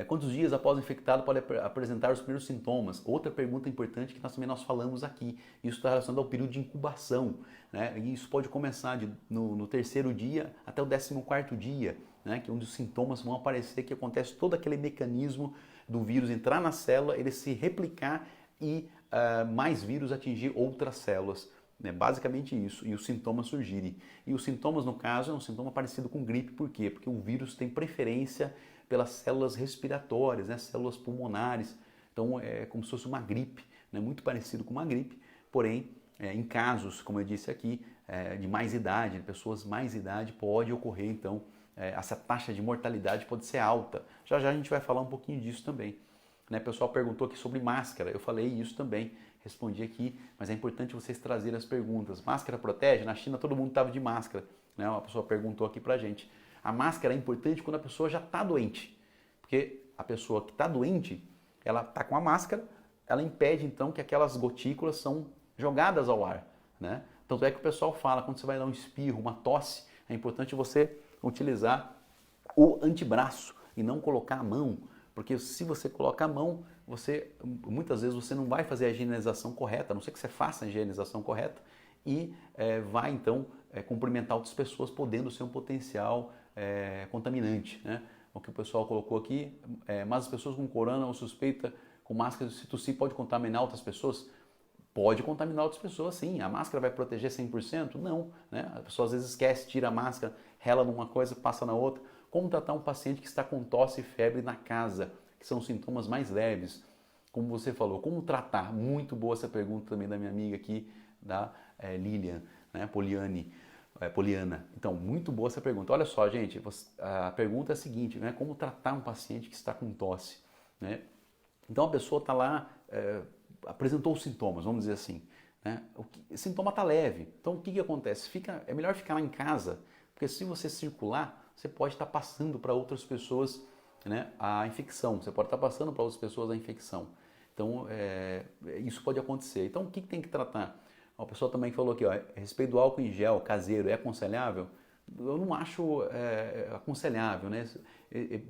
Quantos dias após o infectado pode apresentar os primeiros sintomas? Outra pergunta importante que nós falamos aqui. Isso está relacionado ao período de incubação, né? E isso pode começar no terceiro dia até o 14º dia, né? Que é onde os sintomas vão aparecer, que acontece todo aquele mecanismo do vírus entrar na célula, ele se replicar e mais vírus atingir outras células. Basicamente isso, e os sintomas surgirem. E os sintomas, no caso, é um sintoma parecido com gripe, por quê? Porque o vírus tem preferência pelas células respiratórias, né? Células pulmonares. Então é como se fosse uma gripe, né? Muito parecido com uma gripe, porém, em casos, como eu disse aqui, de mais idade, de pessoas mais idade, pode ocorrer, então, essa taxa de mortalidade pode ser alta. Já já a gente vai falar um pouquinho disso também. O pessoal perguntou aqui sobre máscara, eu falei isso também, respondi aqui, mas é importante vocês trazerem as perguntas. Máscara protege? Na China todo mundo estava de máscara, né? Uma pessoa perguntou aqui pra gente. A máscara é importante quando a pessoa já está doente, porque a pessoa que está doente, ela está com a máscara, ela impede então que aquelas gotículas são jogadas ao ar, né? Tanto é que o pessoal fala, quando você vai dar um espirro, uma tosse, é importante você utilizar o antebraço e não colocar a mão, porque se você coloca a mão, muitas vezes você não vai fazer a higienização correta, a não ser que você faça a higienização correta e vai então cumprimentar outras pessoas, podendo ser um potencial contaminante, né? O que o pessoal colocou aqui, mas as pessoas com corona ou suspeita com máscara, se tossir, pode contaminar outras pessoas? Pode contaminar outras pessoas, sim. A máscara vai proteger 100%? Não, né? A pessoa às vezes esquece, tira a máscara, rela numa coisa, passa na outra. Como tratar um paciente que está com tosse e febre na casa, que são sintomas mais leves? Como você falou, como tratar? Muito boa essa pergunta também da minha amiga aqui, da Lilian, né? Poliana. Então, muito boa essa pergunta. Olha só, gente, a pergunta é a seguinte, né? Como tratar um paciente que está com tosse, né? Então, a pessoa está lá, apresentou os sintomas, vamos dizer assim, né? O sintoma está leve. Então, o que acontece? É melhor ficar lá em casa, porque se você circular, você pode estar passando para outras pessoas, né, a infecção. Você pode estar passando para outras pessoas a infecção. Então, isso pode acontecer. Então, o que tem que tratar? O pessoal também falou aqui, ó, a respeito do álcool em gel caseiro, é aconselhável? Eu não acho aconselhável, né?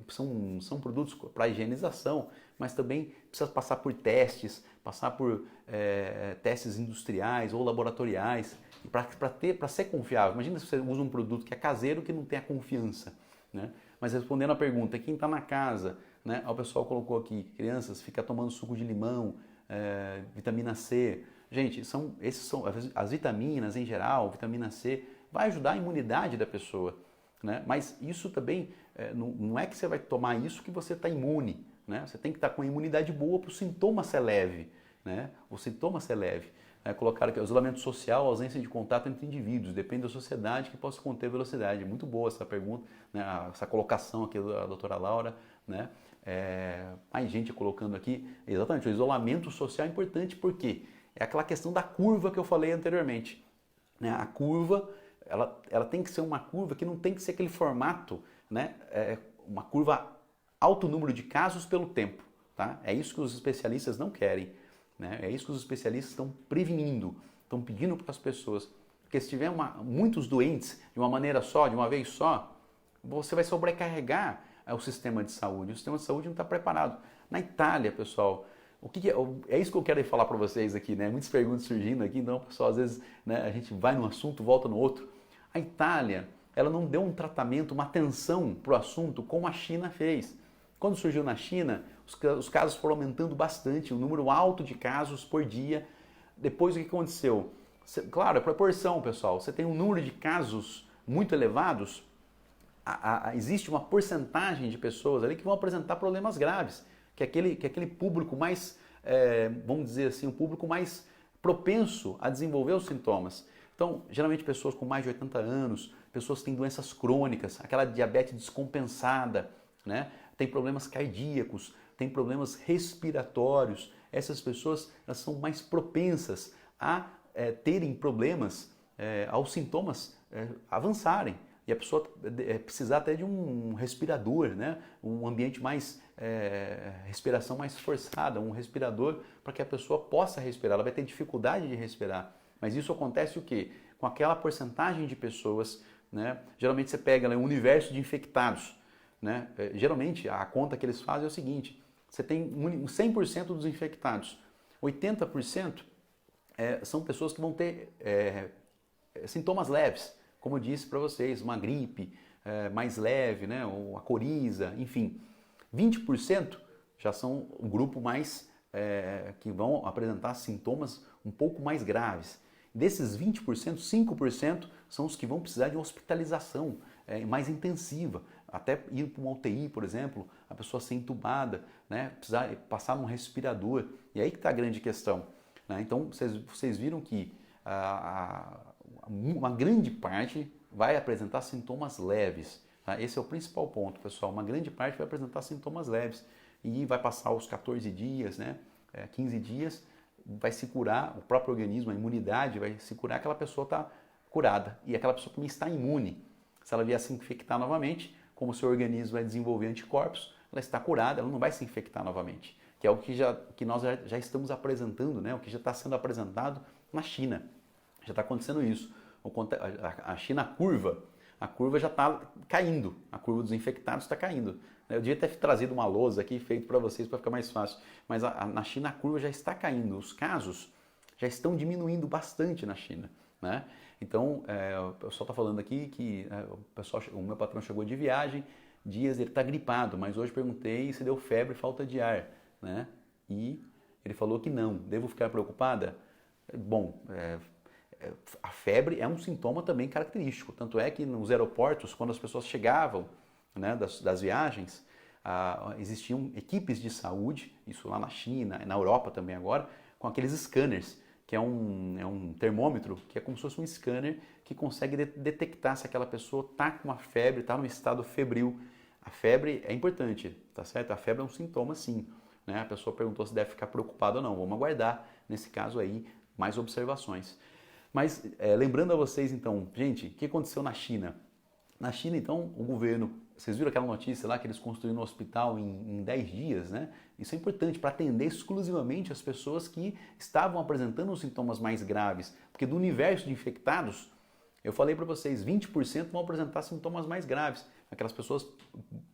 São produtos para higienização, mas também precisa passar por testes, passar por testes industriais ou laboratoriais, para ser confiável. Imagina se você usa um produto que é caseiro que não tem a confiança, né? Mas respondendo a pergunta, quem está na casa, né? O pessoal colocou aqui, crianças, fica tomando suco de limão, vitamina C. Gente, esses são as vitaminas em geral, vitamina C, vai ajudar a imunidade da pessoa, né? Mas isso também, não é que você vai tomar isso que você está imune, né? Você tem que estar com a imunidade boa para o sintoma ser leve, né? O sintoma ser leve. Colocaram aqui, o isolamento social, ausência de contato entre indivíduos, depende da sociedade que possa conter velocidade. Muito boa essa pergunta, né? Essa colocação aqui da doutora Laura, né? Mais gente colocando aqui, exatamente, o isolamento social é importante porque é aquela questão da curva que eu falei anteriormente, né? A curva ela tem que ser uma curva que não tem que ser aquele formato, né? Uma curva alto número de casos pelo tempo, tá? É isso que os especialistas não querem, né? É isso que os especialistas estão prevenindo, estão pedindo para as pessoas. Porque se tiver muitos doentes de uma maneira só, de uma vez só, você vai sobrecarregar o sistema de saúde. O sistema de saúde não está preparado. Na Itália, pessoal, é isso que eu quero falar para vocês aqui, né? Muitas perguntas surgindo aqui, então, pessoal, às vezes, né, a gente vai num assunto, volta no outro. A Itália, ela não deu um tratamento, uma atenção para o assunto como a China fez. Quando surgiu na China, os casos foram aumentando bastante, um número alto de casos por dia. Depois o que aconteceu? Claro, é proporção, pessoal. Você tem um número de casos muito elevados, existe uma porcentagem de pessoas ali que vão apresentar problemas graves, que é aquele público mais, vamos dizer assim, um público mais propenso a desenvolver os sintomas. Então, geralmente pessoas com mais de 80 anos, pessoas que têm doenças crônicas, aquela diabetes descompensada, né? Tem problemas cardíacos, tem problemas respiratórios. Essas pessoas, elas são mais propensas a terem problemas, aos sintomas avançarem. E a pessoa precisar até de um respirador, né? Um ambiente mais, respiração mais forçada, um respirador para que a pessoa possa respirar. Ela vai ter dificuldade de respirar. Mas isso acontece o quê? Com aquela porcentagem de pessoas, né? Geralmente você pega um universo de infectados, né? Geralmente a conta que eles fazem é o seguinte, você tem 100% dos infectados, 80% são pessoas que vão ter sintomas leves, como eu disse para vocês, uma gripe mais leve, né? Ou a coriza, enfim. 20% já são um grupo mais que vão apresentar sintomas um pouco mais graves. Desses 20%, 5% são os que vão precisar de uma hospitalização mais intensiva, até ir para uma UTI, por exemplo, a pessoa ser entubada, né? Precisar passar num respirador. E aí que está a grande questão, né? Então, vocês viram que uma grande parte vai apresentar sintomas leves. Tá? Esse é o principal ponto, pessoal. Uma grande parte vai apresentar sintomas leves e vai passar os 14 dias, né? 15 dias, vai se curar, o próprio organismo, a imunidade vai se curar, aquela pessoa está curada. E aquela pessoa também está imune. Se ela vier se infectar novamente, como o seu organismo vai desenvolver anticorpos, ela está curada, ela não vai se infectar novamente. Que é o que nós já estamos apresentando, né? O que já está sendo apresentado na China. Já está acontecendo isso. A China, a curva já está caindo. A curva dos infectados está caindo. Eu devia ter trazido uma lousa aqui feito para vocês para ficar mais fácil. Mas na China a curva já está caindo. Os casos já estão diminuindo bastante na China, né? Então, o pessoal está falando aqui que o meu patrão chegou de viagem, dias ele está gripado, mas hoje perguntei se deu febre e falta de ar, né? E ele falou que não. Devo ficar preocupada? Bom, a febre é um sintoma também característico. Tanto é que nos aeroportos, quando as pessoas chegavam, né, das viagens, existiam equipes de saúde, isso lá na China, na Europa também agora, com aqueles scanners, que é um termômetro, que é como se fosse um scanner que consegue detectar se aquela pessoa está com uma febre, está no estado febril. A febre é importante, tá certo? A febre é um sintoma, sim, né? A pessoa perguntou se deve ficar preocupada ou não. Vamos aguardar, nesse caso aí, mais observações. Mas lembrando a vocês, então, gente, o que aconteceu na China? Na China, então, o governo, vocês viram aquela notícia lá que eles construíram um hospital em 10 dias, né? Isso é importante para atender exclusivamente as pessoas que estavam apresentando os sintomas mais graves. Porque do universo de infectados, eu falei para vocês, 20% vão apresentar sintomas mais graves. Aquelas pessoas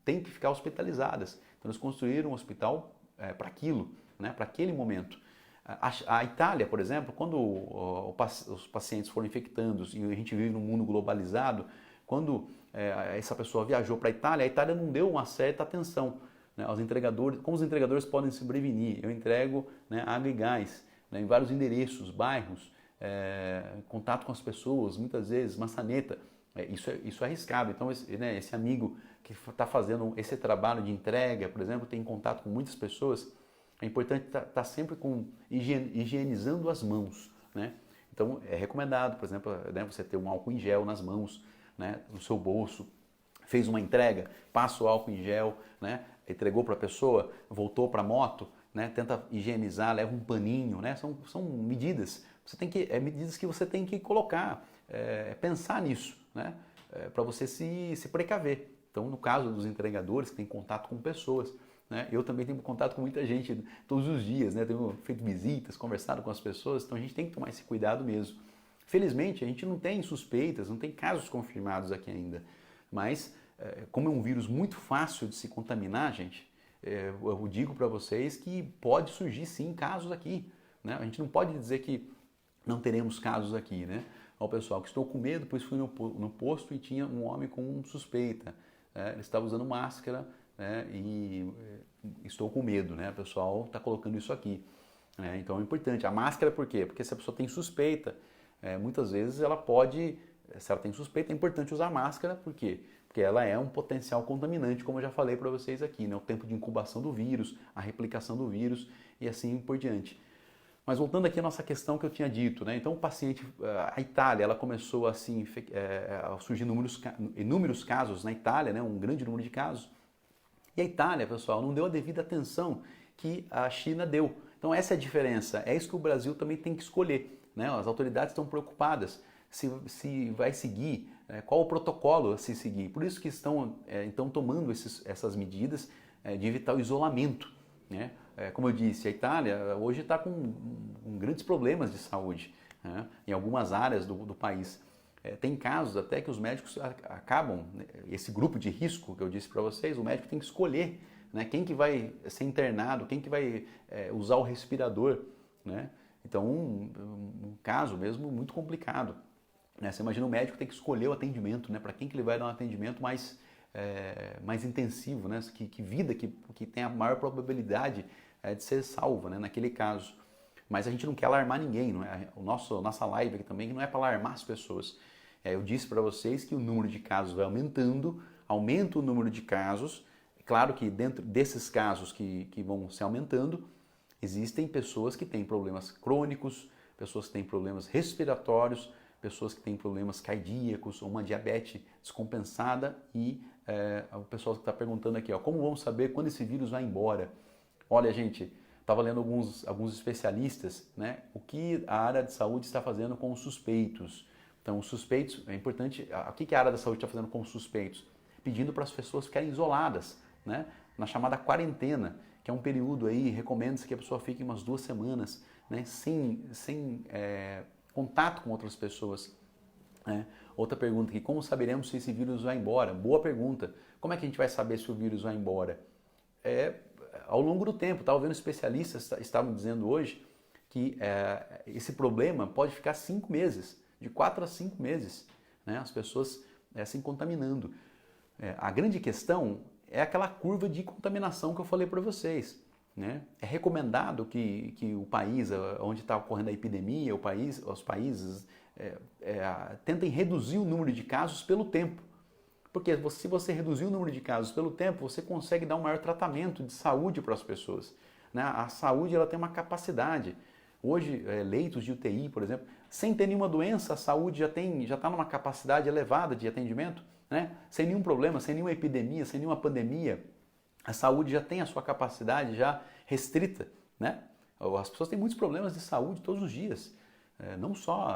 têm que ficar hospitalizadas. Então, eles construíram um hospital para aquilo, né? Para aquele momento. A Itália, por exemplo, quando os pacientes foram infectando, e a gente vive num mundo globalizado, quando essa pessoa viajou para a Itália não deu uma certa atenção, né, aos entregadores. Como os entregadores podem se prevenir? Eu entrego, né, água e gás, né, em vários endereços, bairros, contato com as pessoas, muitas vezes maçaneta. Isso é arriscado. Então esse amigo que está fazendo esse trabalho de entrega, por exemplo, tem contato com muitas pessoas, é importante estar sempre higienizando as mãos, né? Então é recomendado, por exemplo, né, você ter um álcool em gel nas mãos, né, no seu bolso, fez uma entrega, passa o álcool em gel, né, entregou para a pessoa, voltou para a moto, né, tenta higienizar, leva um paninho, né, são medidas medidas que você tem que colocar, pensar nisso, né? Para você se precaver. Então, no caso dos entregadores que têm contato com pessoas, né? Eu também tenho contato com muita gente todos os dias, né? Tenho feito visitas, conversado com as pessoas, então a gente tem que tomar esse cuidado mesmo. Felizmente, a gente não tem suspeitas, não tem casos confirmados aqui ainda, mas como é um vírus muito fácil de se contaminar, gente, eu digo para vocês que pode surgir sim casos aqui, né? A gente não pode dizer que não teremos casos aqui, né? Ó, pessoal, que estou com medo, pois fui no posto e tinha um homem com suspeita. Ele estava usando máscara, né? E estou com medo, né? O pessoal está colocando isso aqui. Então é importante. A máscara por quê? Porque se a pessoa tem suspeita, muitas vezes ela pode, se ela tem suspeita, é importante usar máscara, por quê? Porque ela é um potencial contaminante, como eu já falei para vocês aqui, né? O tempo de incubação do vírus, a replicação do vírus e assim por diante. Mas voltando aqui à nossa questão que eu tinha dito, né? Então o paciente, a Itália, ela começou assim, a surgir inúmeros casos na Itália, né? Um grande número de casos. E a Itália, pessoal, não deu a devida atenção que a China deu. Então essa é a diferença, é isso que o Brasil também tem que escolher, né? As autoridades estão preocupadas se vai seguir, qual o protocolo a se seguir. Por isso que estão então tomando essas medidas de evitar o isolamento, né? Como eu disse, a Itália hoje está com grandes problemas de saúde, né? Em algumas áreas do país. Tem casos até que os médicos acabam, esse grupo de risco que eu disse para vocês, o médico tem que escolher, né, quem que vai ser internado, quem que vai usar o respirador, né? Então, um caso mesmo muito complicado, né? Você imagina o médico ter que escolher o atendimento, né? Para quem que ele vai dar um atendimento mais intensivo, né? Que vida que tem a maior probabilidade de ser salva, né? Naquele caso. Mas a gente não quer alarmar ninguém, não é? Nossa live aqui também não é para alarmar as pessoas. Eu disse para vocês que o número de casos vai aumentando, aumenta o número de casos. Claro que dentro desses casos que vão se aumentando, existem pessoas que têm problemas crônicos, pessoas que têm problemas respiratórios, pessoas que têm problemas cardíacos, ou uma diabetes descompensada e o pessoal que está perguntando aqui, ó, como vamos saber quando esse vírus vai embora? Olha, gente, estava lendo alguns especialistas, né, o que a área de saúde está fazendo com os suspeitos. Então, os suspeitos, é importante, o que a área da saúde está fazendo com os suspeitos? Pedindo para as pessoas ficarem isoladas, né, na chamada quarentena, que é um período aí, recomenda-se que a pessoa fique umas 2 semanas, né, sem contato com outras pessoas. Outra pergunta aqui, como saberemos se esse vírus vai embora? Boa pergunta. Como é que a gente vai saber se o vírus vai embora? Ao longo do tempo, estava vendo especialistas estavam dizendo hoje que esse problema pode ficar 5 meses, de 4 a 5 meses, né? As pessoas se contaminando. A grande questão é aquela curva de contaminação que eu falei para vocês, né? É recomendado que o país onde está ocorrendo a epidemia, os países tentem reduzir o número de casos pelo tempo. Porque se você reduzir o número de casos pelo tempo, você consegue dar um maior tratamento de saúde para as pessoas, né? A saúde ela tem uma capacidade. Hoje, leitos de UTI, por exemplo, sem ter nenhuma doença, a saúde já está numa capacidade elevada de atendimento, né? Sem nenhum problema, sem nenhuma epidemia, sem nenhuma pandemia. A saúde já tem a sua capacidade já restrita, né? As pessoas têm muitos problemas de saúde todos os dias. Não só,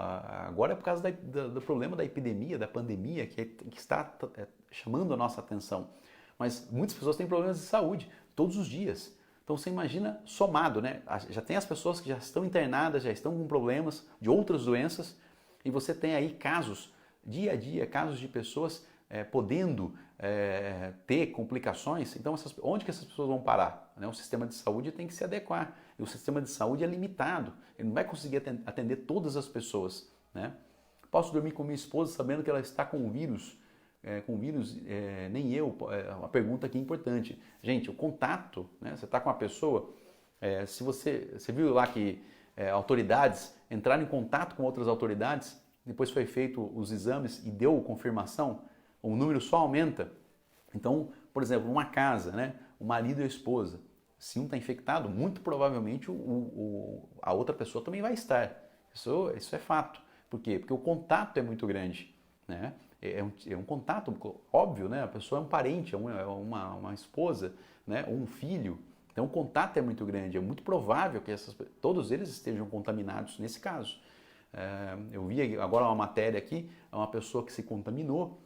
agora é por causa do problema da epidemia, da pandemia, que está chamando a nossa atenção. Mas muitas pessoas têm problemas de saúde todos os dias. Então você imagina somado, né? Já tem as pessoas que já estão internadas, já estão com problemas de outras doenças, e você tem aí casos, dia a dia, casos de pessoas podendo ter complicações. Então onde que essas pessoas vão parar? O sistema de saúde tem que se adequar. E o sistema de saúde é limitado. Ele não vai conseguir atender todas as pessoas, né? Posso dormir com minha esposa sabendo que ela está com o vírus? Nem eu. Uma pergunta aqui importante. Gente, o contato, né? Você está com uma pessoa, se você viu lá que autoridades entraram em contato com outras autoridades, depois foi feito os exames e deu confirmação, o número só aumenta. Então, por exemplo, numa casa, né? O marido e a esposa, se um está infectado, muito provavelmente a outra pessoa também vai estar. Isso é fato. Por quê? Porque o contato é muito grande, né? É um contato óbvio, né? A pessoa é um parente, é uma esposa, né? Ou um filho. Então o contato é muito grande. É muito provável que todos eles estejam contaminados nesse caso. Eu vi agora uma matéria aqui, uma pessoa que se contaminou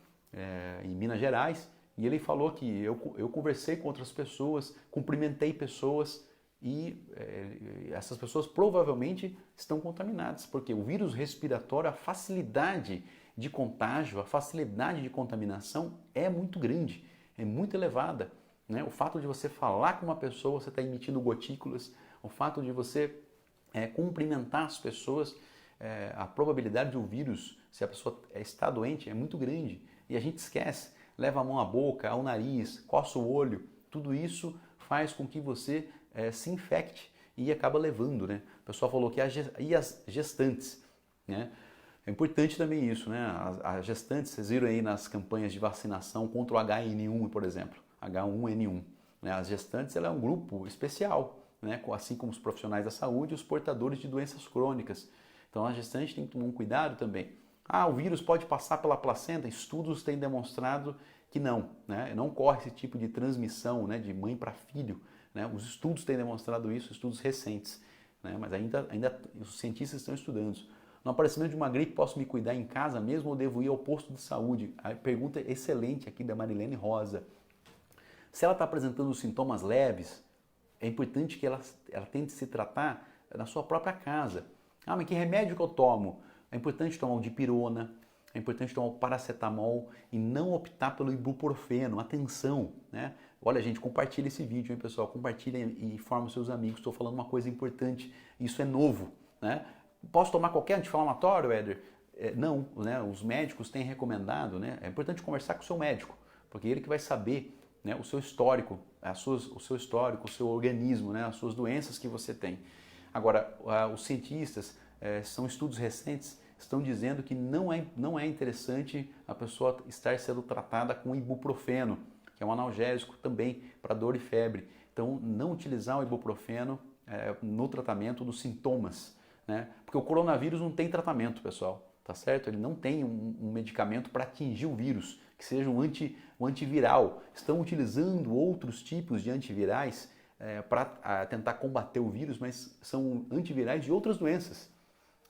em Minas Gerais, e ele falou que eu conversei com outras pessoas, cumprimentei pessoas, e essas pessoas provavelmente estão contaminadas, porque o vírus respiratório, a facilidade de contágio, a facilidade de contaminação é muito grande, é muito elevada. Né? O fato de você falar com uma pessoa, você está emitindo gotículas, o fato de você cumprimentar as pessoas, a probabilidade de o vírus, se a pessoa está doente, é muito grande. E a gente esquece, leva a mão à boca, ao nariz, coça o olho, tudo isso faz com que você se infecte e acaba levando, né? O pessoal falou que e as gestantes, né? É importante também isso, né? As gestantes, vocês viram aí nas campanhas de vacinação contra o HN1, por exemplo, H1N1. Né? As gestantes, ela é um grupo especial, né? Assim como os profissionais da saúde e os portadores de doenças crônicas. Então a gestante tem que tomar um cuidado também. O vírus pode passar pela placenta? Estudos têm demonstrado que não, né? Não ocorre esse tipo de transmissão, né? De mãe para filho. Né? Os estudos têm demonstrado isso, estudos recentes, né? Mas ainda os cientistas estão estudando. No aparecimento de uma gripe, posso me cuidar em casa mesmo ou devo ir ao posto de saúde? A pergunta excelente aqui da Marilene Rosa. Se ela está apresentando sintomas leves, é importante que ela tente se tratar na sua própria casa. Mas que remédio que eu tomo? É importante tomar o dipirona, é importante tomar o paracetamol e não optar pelo ibuprofeno. Atenção, né? Olha, gente, compartilha esse vídeo, hein, pessoal? Compartilha e informa os seus amigos. Estou falando uma coisa importante. Isso é novo, né? Posso tomar qualquer anti-inflamatório, Éder? Não, né? Os médicos têm recomendado, né? É importante conversar com o seu médico, porque ele que vai saber, né, o seu histórico, o seu histórico, o seu organismo, né, as suas doenças que você tem. Agora, os cientistas, são estudos recentes, estão dizendo que não é interessante a pessoa estar sendo tratada com ibuprofeno, que é um analgésico também para dor e febre. Então, não utilizar o ibuprofeno no tratamento dos sintomas, né? Porque o coronavírus não tem tratamento, pessoal, tá certo? Ele não tem um medicamento para atingir o vírus, que seja um antiviral. Estão utilizando outros tipos de antivirais para tentar combater o vírus, mas são antivirais de outras doenças,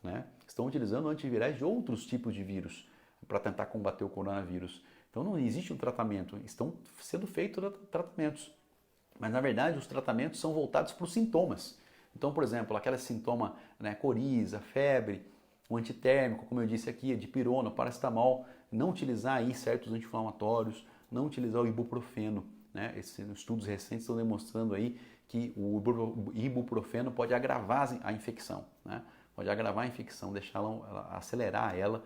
né? Estão utilizando antivirais de outros tipos de vírus para tentar combater o coronavírus. Então não existe um tratamento, estão sendo feitos tratamentos. Mas na verdade os tratamentos são voltados para os sintomas. Então, por exemplo, aquele sintoma, né, coriza, febre, o antitérmico, como eu disse aqui, dipirona, paracetamol, não utilizar aí certos anti-inflamatórios, não utilizar o ibuprofeno, né? Esses estudos recentes estão demonstrando aí que o ibuprofeno pode agravar a infecção, né? Pode agravar a infecção, acelerar ela.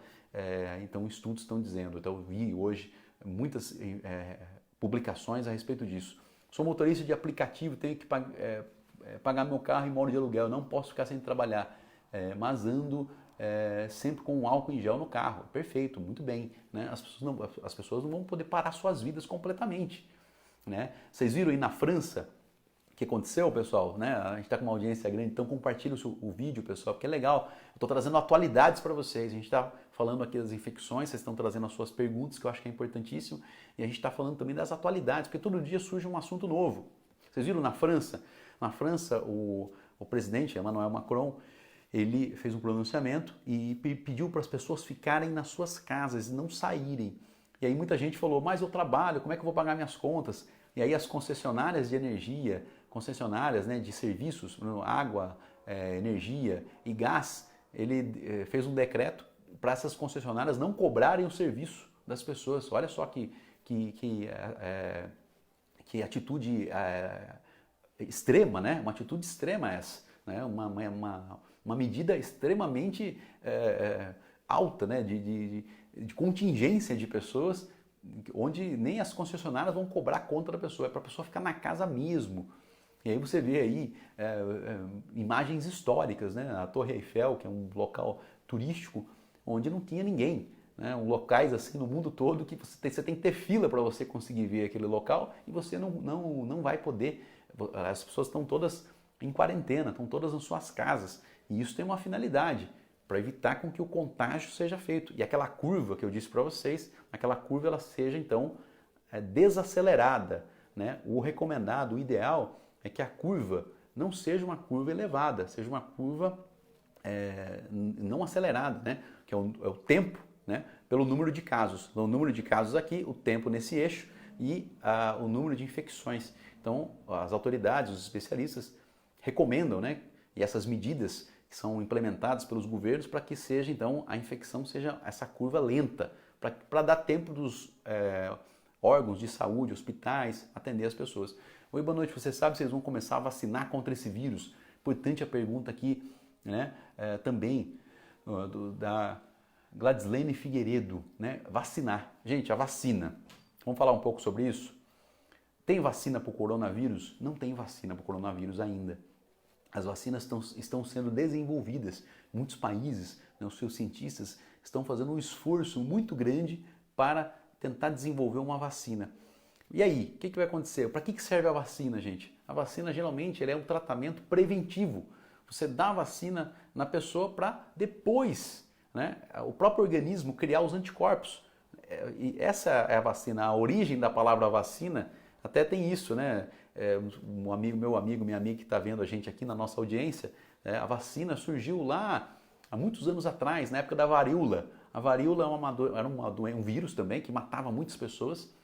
Então, estudos estão dizendo. Então, eu vi hoje muitas publicações a respeito disso. Sou motorista de aplicativo, tenho que pagar meu carro e moro de aluguel, não posso ficar sem trabalhar, mas ando sempre com um álcool em gel no carro. Perfeito, muito bem. Né? As pessoas não vão poder parar suas vidas completamente. Né? Vocês viram aí na França o que aconteceu, pessoal? Né? A gente está com uma audiência grande, então compartilha o vídeo, pessoal, porque é legal. Eu estou trazendo atualidades para vocês. A gente está falando aqui das infecções, vocês estão trazendo as suas perguntas, que eu acho que é importantíssimo. E a gente está falando também das atualidades, porque todo dia surge um assunto novo. Vocês viram na França? Na França, o presidente Emmanuel Macron, ele fez um pronunciamento e pediu para as pessoas ficarem nas suas casas e não saírem. E aí muita gente falou, mas eu trabalho, como é que eu vou pagar minhas contas? E aí as concessionárias de energia, concessionárias, né, de serviços, água, energia e gás, ele fez um decreto para essas concessionárias não cobrarem o serviço das pessoas. Olha só que atitude extrema, né? Uma atitude extrema essa, né? Uma medida extremamente alta, né? de contingência de pessoas, onde nem as concessionárias vão cobrar a conta da pessoa, é para a pessoa ficar na casa mesmo. E aí você vê aí imagens históricas, né? A Torre Eiffel, que é um local turístico, onde não tinha ninguém. Né? Locais assim no mundo todo que você tem que ter fila para você conseguir ver aquele local e você não vai poder. As pessoas estão todas em quarentena, estão todas nas suas casas. E isso tem uma finalidade, para evitar com que o contágio seja feito. E aquela curva que eu disse para vocês, aquela curva ela seja então desacelerada. Né? O recomendado, o ideal, é que a curva não seja uma curva elevada, seja uma curva não acelerada, né? Que é o tempo, né? Pelo número de casos. Então, o número de casos aqui, o tempo nesse eixo e o número de infecções. Então, as autoridades, os especialistas recomendam, né? E essas medidas que são implementadas pelos governos para que seja, então, a infecção seja essa curva lenta, para dar tempo dos órgãos de saúde, hospitais, atender as pessoas. Oi, boa noite. Você sabe se eles vão começar a vacinar contra esse vírus? Importante a pergunta aqui, né? Também da Gladislene Figueiredo, né? Vacinar. Gente, a vacina. Vamos falar um pouco sobre isso? Tem vacina para o coronavírus? Não tem vacina para o coronavírus ainda. As vacinas estão sendo desenvolvidas. Muitos países, né, os seus cientistas, estão fazendo um esforço muito grande para tentar desenvolver uma vacina. E aí, o que vai acontecer? Para que serve a vacina, gente? A vacina geralmente é um tratamento preventivo. Você dá a vacina na pessoa para depois, né, o próprio organismo criar os anticorpos. E essa é a vacina. A origem da palavra vacina até tem isso, né? Meu amigo, minha amiga que está vendo a gente aqui na nossa audiência, a vacina surgiu lá há muitos anos atrás, na época da varíola. A varíola era um vírus também que matava muitas pessoas,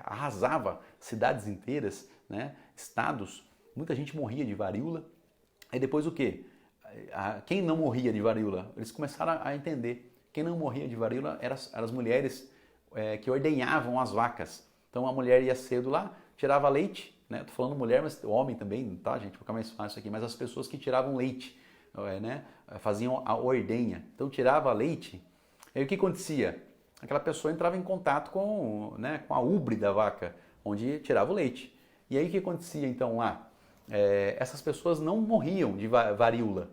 arrasava cidades inteiras, né? Estados, muita gente morria de varíola. Aí depois o quê? Quem não morria de varíola? Eles começaram a entender. Quem não morria de varíola eram as mulheres que ordenhavam as vacas. Então a mulher ia cedo lá, tirava leite, né? Tô falando mulher, mas homem também, tá, gente? Vou ficar mais fácil aqui. Mas as pessoas que tiravam leite, né? Faziam a ordenha. Então tirava leite. Aí o que acontecia? Aquela pessoa entrava em contato com, né, com a ubre da vaca, onde tirava o leite. E aí o que acontecia então lá? Essas pessoas não morriam de varíola.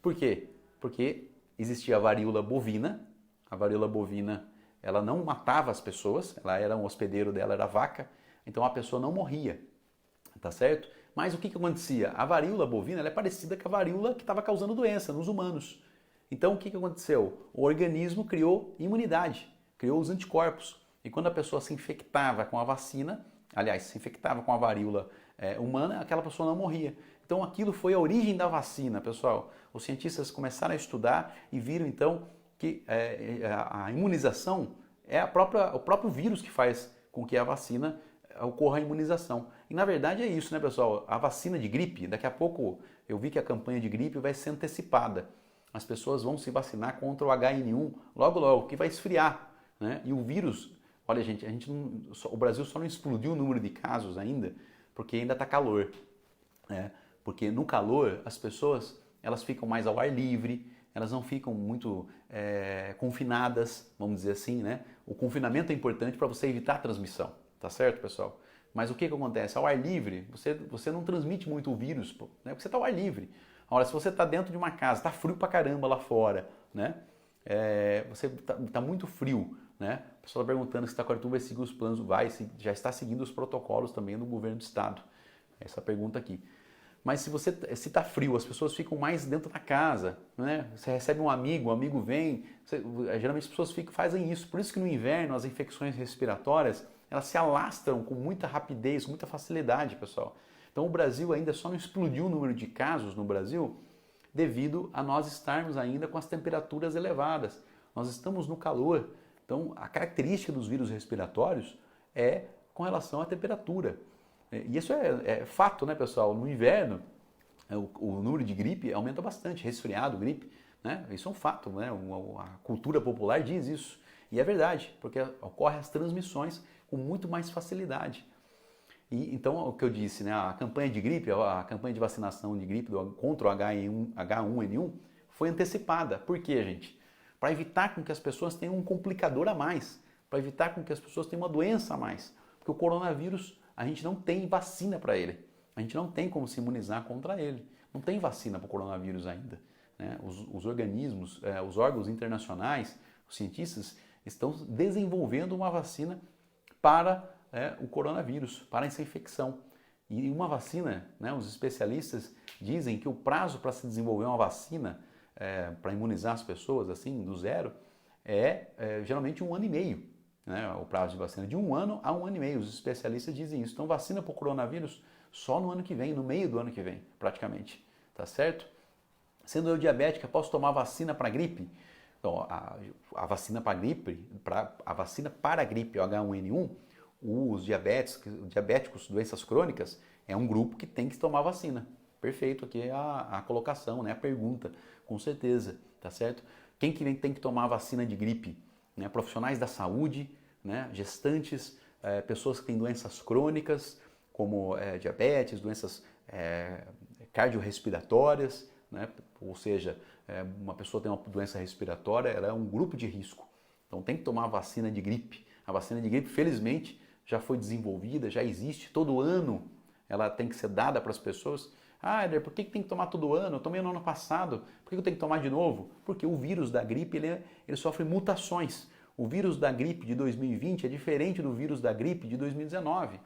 Por quê? Porque existia a varíola bovina. A varíola bovina, ela não matava as pessoas, ela era um hospedeiro dela, era a vaca, então a pessoa não morria, tá certo? Mas o que acontecia? A varíola bovina ela é parecida com a varíola que estava causando doença nos humanos. Então o que aconteceu? O organismo criou imunidade, criou os anticorpos. E quando a pessoa se infectava com a vacina, aliás, se infectava com a varíola humana, aquela pessoa não morria. Então aquilo foi a origem da vacina, pessoal. Os cientistas começaram a estudar e viram então que a imunização é o próprio vírus que faz com que a vacina ocorra a imunização. E na verdade é isso, né, pessoal? A vacina de gripe, daqui a pouco eu vi que a campanha de gripe vai ser antecipada. As pessoas vão se vacinar contra o HN1 logo logo, que vai esfriar, né? E o vírus, olha gente, o Brasil só não explodiu o número de casos ainda, porque ainda está calor, né? Porque no calor as pessoas elas ficam mais ao ar livre, elas não ficam muito confinadas, vamos dizer assim, né? O confinamento é importante para você evitar a transmissão, tá certo, pessoal? Mas o que acontece? Ao ar livre, você não transmite muito o vírus, pô, né? Porque você está ao ar livre. Agora, se você está dentro de uma casa, está frio pra caramba lá fora, né? Você tá muito frio, né? O pessoal está perguntando se Itacoatiuba vai seguir os planos, já está seguindo os protocolos também do governo do estado. Essa pergunta aqui. Mas se está frio, as pessoas ficam mais dentro da casa, né? Você recebe um amigo vem, geralmente as pessoas fazem isso. Por isso que no inverno as infecções respiratórias elas se alastram com muita rapidez, com muita facilidade, pessoal. Então o Brasil ainda só não explodiu o número de casos no Brasil devido a nós estarmos ainda com as temperaturas elevadas. Nós estamos no calor. Então a característica dos vírus respiratórios é com relação à temperatura. E isso é fato, né, pessoal? No inverno, o número de gripe aumenta bastante, resfriado, gripe, né? Isso é um fato, né? A cultura popular diz isso. E é verdade, porque ocorrem as transmissões com muito mais facilidade. E, então, o que eu disse, né? A campanha de gripe, a campanha de vacinação de gripe contra o H1N1 foi antecipada. Por quê, gente? Para evitar com que as pessoas tenham um complicador a mais, para evitar com que as pessoas tenham uma doença a mais. Porque o coronavírus, a gente não tem vacina para ele. A gente não tem como se imunizar contra ele. Não tem vacina para o coronavírus ainda, né? Os organismos, os órgãos internacionais, os cientistas estão desenvolvendo uma vacina para o coronavírus, para essa infecção. E uma vacina, né, os especialistas dizem que o prazo para se desenvolver uma vacina para imunizar as pessoas, assim, do zero, geralmente 1 ano e meio. Né, o prazo de vacina de 1 ano a 1 ano e meio. Os especialistas dizem isso. Então, vacina para o coronavírus só no ano que vem, no meio do ano que vem, praticamente. Tá certo? Sendo eu diabética, posso tomar vacina para gripe? Então, a vacina para gripe, a vacina para a gripe H1N1, os diabéticos, doenças crônicas, é um grupo que tem que tomar vacina. Perfeito, aqui é a colocação, né? A pergunta, com certeza, tá certo? Quem que tem que tomar vacina de gripe? Né? Profissionais da saúde, né? Gestantes, pessoas que têm doenças crônicas, como diabetes, doenças cardiorrespiratórias, né? Ou seja, uma pessoa tem uma doença respiratória, ela é um grupo de risco. Então tem que tomar a vacina de gripe. A vacina de gripe, felizmente, já foi desenvolvida, já existe, todo ano ela tem que ser dada para as pessoas. Ah, Éder, por que tem que tomar todo ano? Eu tomei no ano passado, por que eu tenho que tomar de novo? Porque o vírus da gripe ele sofre mutações. O vírus da gripe de 2020 é diferente do vírus da gripe de 2019.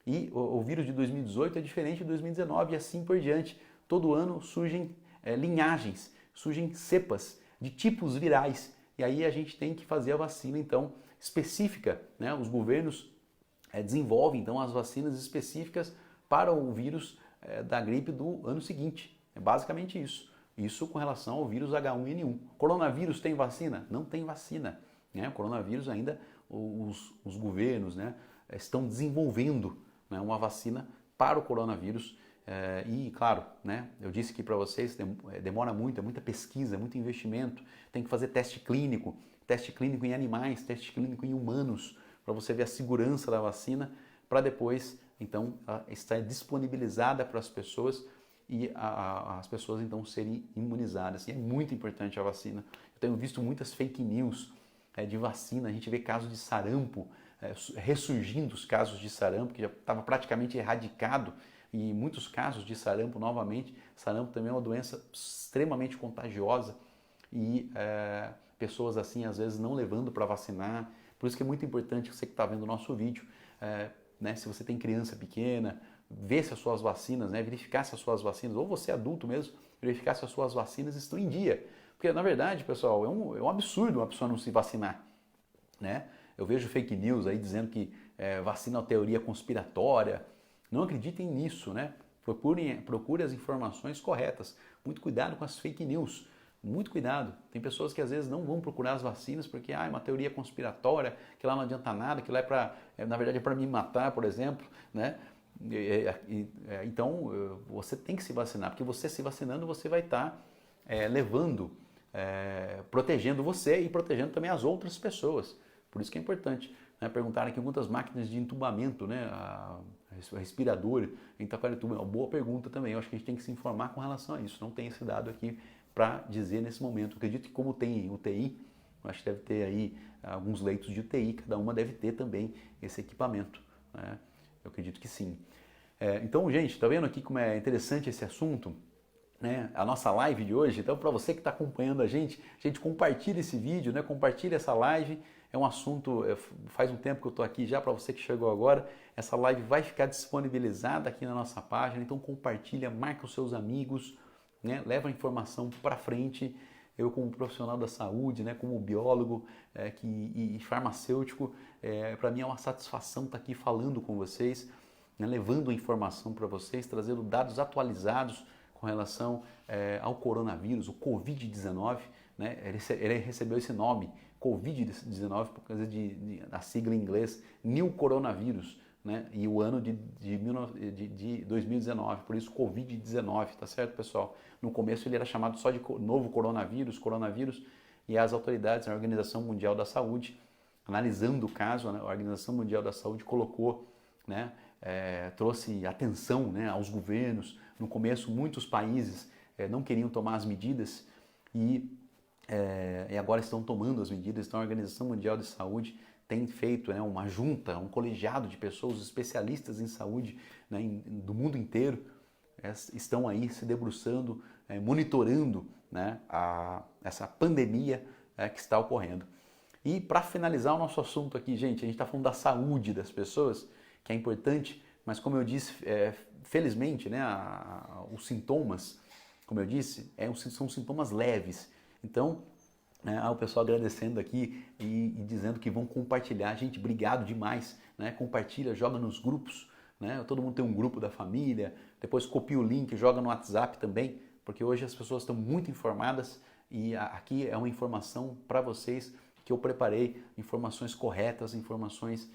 E o vírus de 2018 é diferente de 2019 e assim por diante. Todo ano surgem linhagens, surgem cepas de tipos virais. E aí a gente tem que fazer a vacina, então, específica. Né? Os governos desenvolvem, então, as vacinas específicas para o vírus da gripe do ano seguinte. É basicamente isso. Isso com relação ao vírus H1N1. Coronavírus tem vacina? Não tem vacina. Né? O coronavírus ainda, os governos, né, estão desenvolvendo, né, uma vacina para o coronavírus. E, claro, né, eu disse aqui para vocês, demora muito, é muita pesquisa, muito investimento. Tem que fazer teste clínico em animais, teste clínico em humanos, para você ver a segurança da vacina, para depois, então, estar disponibilizada para as pessoas e as pessoas, então, serem imunizadas. E é muito importante a vacina. Eu tenho visto muitas fake news de vacina, a gente vê casos de sarampo, ressurgindo os casos de sarampo, que já estava praticamente erradicado, e muitos casos de sarampo novamente. Sarampo também é uma doença extremamente contagiosa e pessoas assim às vezes não levando para vacinar. Por isso que é muito importante você que está vendo o nosso vídeo, né, se você tem criança pequena, ver se as suas vacinas, né, verificar se as suas vacinas, ou você adulto mesmo, verificar se as suas vacinas estão em dia. Porque na verdade, pessoal, é um absurdo uma pessoa não se vacinar. Né? Eu vejo fake news aí dizendo que vacina é uma teoria conspiratória. Não acreditem nisso, né? Procure as informações corretas. Muito cuidado com as fake news. Muito cuidado. Tem pessoas que às vezes não vão procurar as vacinas porque é uma teoria conspiratória, que lá não adianta nada, que lá na verdade é para me matar, por exemplo, né? Então você tem que se vacinar, porque você se vacinando você vai estar levando, protegendo você e protegendo também as outras pessoas. Por isso que é importante. Né? Perguntaram aqui quantas máquinas de entubamento, né? Respirador, em Itaquarituba, é uma boa pergunta também. Eu acho que a gente tem que se informar com relação a isso. Não tem esse dado aqui para dizer nesse momento. Eu acredito que como tem UTI, eu acho que deve ter aí alguns leitos de UTI, cada uma deve ter também esse equipamento. Né? Eu acredito que sim. Então, gente, tá vendo aqui como é interessante esse assunto? Né? A nossa live de hoje. Então, para você que está acompanhando a gente compartilha esse vídeo, né? Compartilha essa live. É um assunto, faz um tempo que eu estou aqui já, para você que chegou agora, essa live vai ficar disponibilizada aqui na nossa página, então compartilha, marca os seus amigos, né? Leva a informação para frente. Eu como profissional da saúde, né? Como biólogo e farmacêutico, para mim é uma satisfação estar aqui falando com vocês, né? Levando a informação para vocês, trazendo dados atualizados com relação ao coronavírus, o Covid-19, né? Ele recebeu esse nome, Covid-19, por causa da sigla em inglês, New Coronavirus, né? E o ano de 2019, por isso Covid-19, tá certo, pessoal? No começo ele era chamado só de novo coronavírus, e as autoridades, a Organização Mundial da Saúde, analisando o caso, né? A Organização Mundial da Saúde colocou, né? Trouxe atenção, né, aos governos. No começo muitos países não queriam tomar as medidas e agora estão tomando as medidas. Então a Organização Mundial de Saúde tem feito, né, uma junta, um colegiado de pessoas especialistas em saúde, né, do mundo inteiro, estão aí se debruçando, monitorando, né, essa pandemia que está ocorrendo. E para finalizar o nosso assunto aqui, gente, a gente está falando da saúde das pessoas, que é importante, mas como eu disse, felizmente, né, os sintomas, como eu disse, são sintomas leves. Então, o pessoal agradecendo aqui e dizendo que vão compartilhar. Gente, obrigado demais, né? Compartilha, joga nos grupos, né? Todo mundo tem um grupo da família, depois copia o link, joga no WhatsApp também, Porque hoje as pessoas estão muito informadas e aqui é uma informação para vocês que eu preparei, informações corretas, informações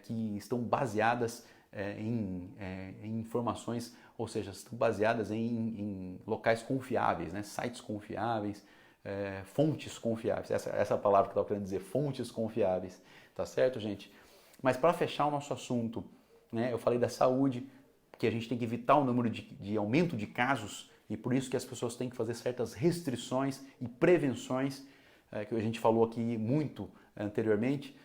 que estão baseadas em informações, ou seja, estão baseadas em locais confiáveis, né? Sites confiáveis, fontes confiáveis. Essa é a palavra que eu estava querendo dizer, fontes confiáveis. Tá certo, gente? Mas para fechar o nosso assunto, né, eu falei da saúde, que a gente tem que evitar o número de aumento de casos e por isso que as pessoas têm que fazer certas restrições e prevenções, que a gente falou aqui muito anteriormente.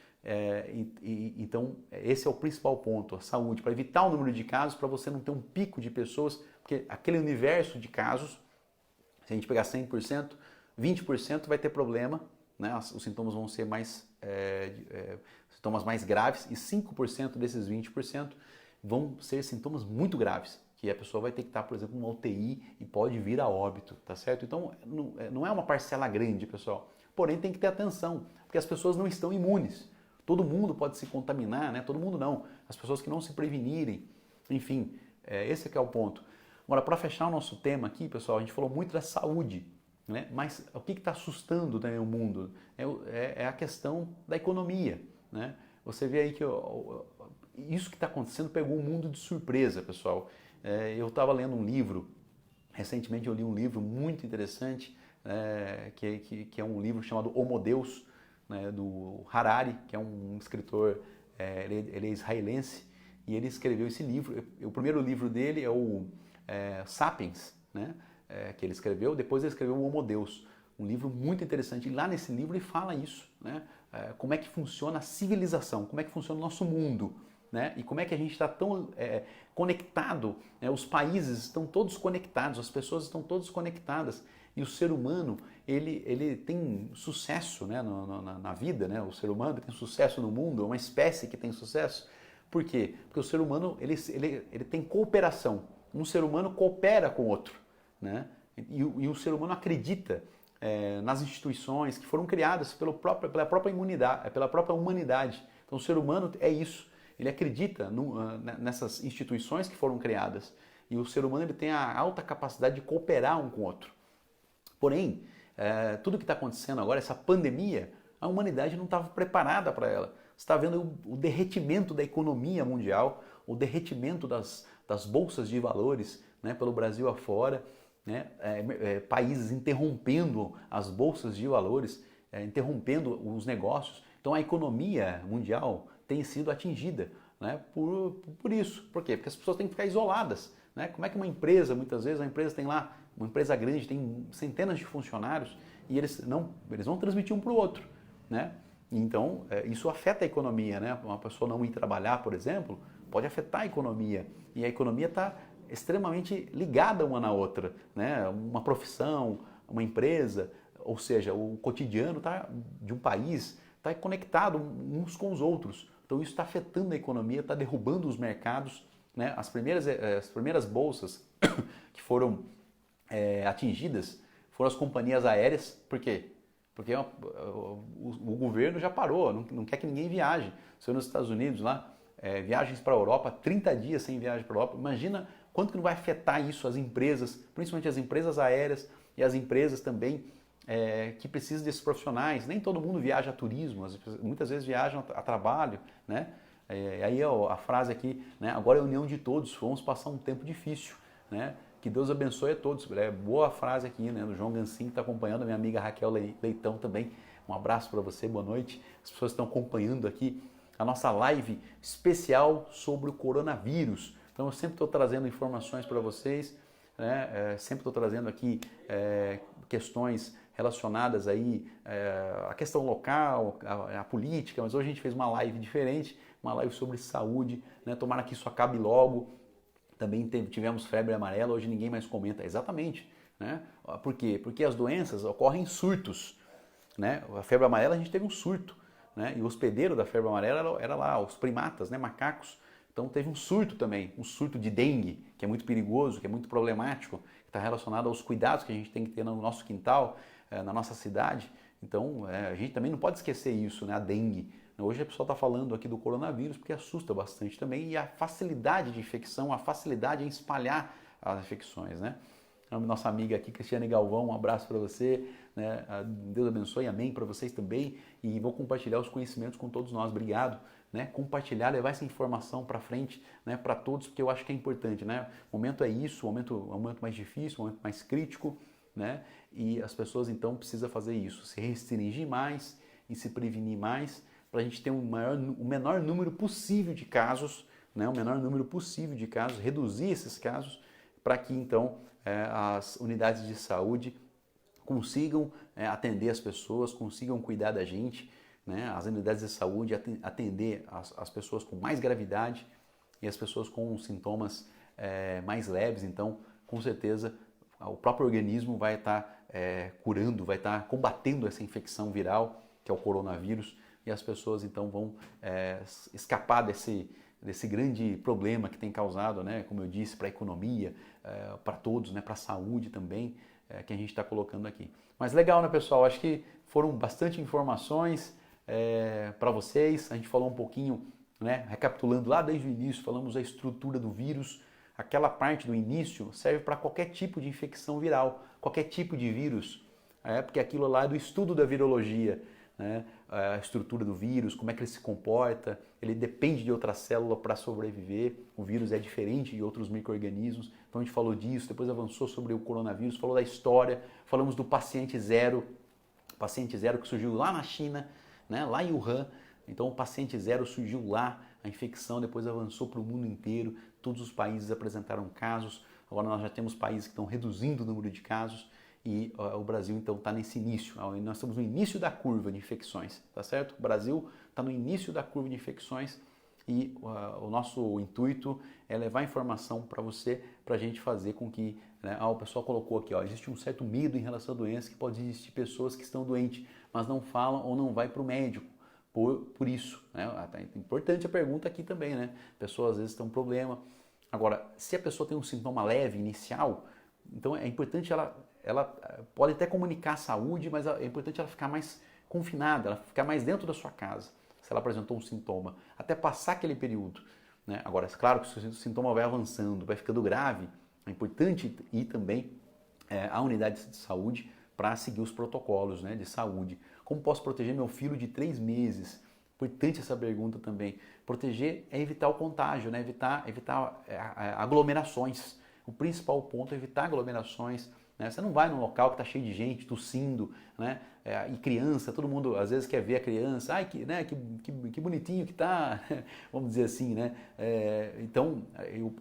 Então, esse é o principal ponto, a saúde, para evitar o número de casos, para você não ter um pico de pessoas, porque aquele universo de casos, se a gente pegar 100%, 20% vai ter problema, né? Os sintomas vão ser sintomas mais graves e 5% desses 20% vão ser sintomas muito graves, que a pessoa vai ter que estar, por exemplo, numa UTI e pode vir a óbito, tá certo? Então, não é uma parcela grande, pessoal, porém tem que ter atenção, porque as pessoas não estão imunes. Todo mundo pode se contaminar, né? Todo mundo não. As pessoas que não se prevenirem, enfim, esse que é o ponto. Agora, para fechar o nosso tema aqui, pessoal, a gente falou muito da saúde, né? Mas o que está assustando também o mundo é a questão da economia, né? Você vê aí que isso que está acontecendo pegou o mundo de surpresa, pessoal. Eu estava lendo um livro, recentemente eu li um livro muito interessante, que é um livro chamado Homo Deus, né, do Harari, que é um escritor, ele é israelense, e ele escreveu esse livro. O primeiro livro dele é o Sapiens, né, que ele escreveu, depois ele escreveu o Homo Deus, um livro muito interessante. E lá nesse livro ele fala isso, né, como é que funciona a civilização, como é que funciona o nosso mundo, né, e como é que a gente está tão conectado, né, os países estão todos conectados, as pessoas estão todas conectadas. E o ser humano, ele tem sucesso, né, na vida, né? O ser humano tem sucesso no mundo, é uma espécie que tem sucesso. Por quê? Porque o ser humano ele tem cooperação. Um ser humano coopera com o outro, né? E o ser humano acredita nas instituições que foram criadas pela própria humanidade. Então o ser humano é isso. Ele acredita nessas instituições que foram criadas. E o ser humano ele tem a alta capacidade de cooperar um com o outro. Porém, tudo que está acontecendo agora, essa pandemia, a humanidade não estava preparada para ela. Você está vendo o derretimento da economia mundial, o derretimento das bolsas de valores, né, pelo Brasil afora, né, países interrompendo as bolsas de valores, interrompendo os negócios. Então a economia mundial tem sido atingida, né, por isso. Por quê? Porque as pessoas têm que ficar isoladas. Né? Como é que uma empresa, muitas vezes, a empresa tem lá, uma empresa grande, tem centenas de funcionários e eles vão transmitir um para o outro. Né? Então, isso afeta a economia. Né? Uma pessoa não ir trabalhar, por exemplo, pode afetar a economia. E a economia está extremamente ligada uma na outra. Né? Uma profissão, uma empresa, ou seja, o cotidiano de um país está conectado uns com os outros. Então, isso está afetando a economia, está derrubando os mercados. Né? As primeiras bolsas que foram atingidas foram as companhias aéreas. Por quê? Porque o governo já parou, não quer que ninguém viaje. Se nos Estados Unidos, lá, viagens para a Europa, 30 dias sem viagem para a Europa, imagina quanto que não vai afetar isso as empresas, principalmente as empresas aéreas e as empresas também que precisam desses profissionais. Nem todo mundo viaja a turismo, muitas vezes viajam a trabalho, né? Aí a frase aqui, né? Agora é a união de todos, vamos passar um tempo difícil, né? Que Deus abençoe a todos. Boa frase aqui, né? Do João Gansin, que está acompanhando, a minha amiga Raquel Leitão também. Um abraço para você, boa noite. As pessoas estão acompanhando aqui a nossa live especial sobre o coronavírus. Então eu sempre estou trazendo informações para vocês, né? Sempre estou trazendo aqui questões relacionadas aí à questão local, à política, mas hoje a gente fez uma live diferente, uma live sobre saúde, né? Tomara que isso acabe logo. Também tivemos febre amarela, hoje ninguém mais comenta. Exatamente. Né? Por quê? Porque as doenças ocorrem em surtos. Né? A febre amarela a gente teve um surto. Né? E o hospedeiro da febre amarela era lá, os primatas, né? Macacos. Então teve um surto também, um surto de dengue, que é muito perigoso, que é muito problemático, que está relacionado aos cuidados que a gente tem que ter no nosso quintal, na nossa cidade. Então a gente também não pode esquecer isso, né? A dengue. Hoje a pessoa está falando aqui do coronavírus porque assusta bastante também e a facilidade de infecção, a facilidade em espalhar as infecções, né? a nossa amiga aqui, Cristiane Galvão, um abraço para você, né? Deus abençoe, amém para vocês também, e vou compartilhar os conhecimentos com todos nós, obrigado, né? Compartilhar, levar essa informação para frente, né? Para todos, porque eu acho que é importante, né? O momento é isso, o momento mais difícil, o momento mais crítico, né? E as pessoas então precisam fazer isso, se restringir mais e se prevenir mais, para a gente ter o menor número possível de casos, né? O menor número possível de casos, reduzir esses casos, para que então as unidades de saúde consigam atender as pessoas, consigam cuidar da gente, né? As unidades de saúde atender as pessoas com mais gravidade e as pessoas com sintomas mais leves. Então, com certeza, o próprio organismo vai estar curando, vai estar combatendo essa infecção viral, que é o coronavírus, e as pessoas então vão escapar desse grande problema que tem causado, né, como eu disse, para a economia, para todos, né, para a saúde também, que a gente está colocando aqui. Mas legal, né, pessoal? Acho que foram bastante informações para vocês. A gente falou um pouquinho, né, recapitulando lá desde o início, falamos da estrutura do vírus. Aquela parte do início serve para qualquer tipo de infecção viral, qualquer tipo de vírus, porque aquilo lá é do estudo da virologia, né? A estrutura do vírus, como é que ele se comporta, ele depende de outra célula para sobreviver, o vírus é diferente de outros micro-organismos, então a gente falou disso, depois avançou sobre o coronavírus, falou da história, falamos do paciente zero que surgiu lá na China, né? Lá em Wuhan, então o paciente zero surgiu lá, a infecção depois avançou para o mundo inteiro, todos os países apresentaram casos, agora nós já temos países que estão reduzindo o número de casos, e o Brasil então está nesse início, nós estamos no início da curva de infecções, tá certo? O Brasil está no início da curva de infecções e o nosso intuito é levar informação para você, para a gente fazer com que, né, o pessoal colocou aqui, existe um certo medo em relação à doença, que pode existir pessoas que estão doentes, mas não falam ou não vai para o médico por isso, né? É importante a pergunta aqui também, né? Pessoas às vezes têm um problema. Agora, se a pessoa tem um sintoma leve inicial, então é importante ela pode até comunicar a saúde, mas é importante ela ficar mais confinada, ela ficar mais dentro da sua casa, se ela apresentou um sintoma, até passar aquele período, né? Agora, é claro que se o sintoma vai avançando, vai ficando grave, é importante ir também à unidade de saúde para seguir os protocolos, né, de saúde. Como posso proteger meu filho de 3 meses? Importante essa pergunta também. Proteger é evitar o contágio, né? Evitar aglomerações. O principal ponto é evitar aglomerações, né? Você não vai num local que está cheio de gente, tossindo, né? E criança, todo mundo às vezes quer ver a criança, ai, que bonitinho que tá, vamos dizer assim, né? Então,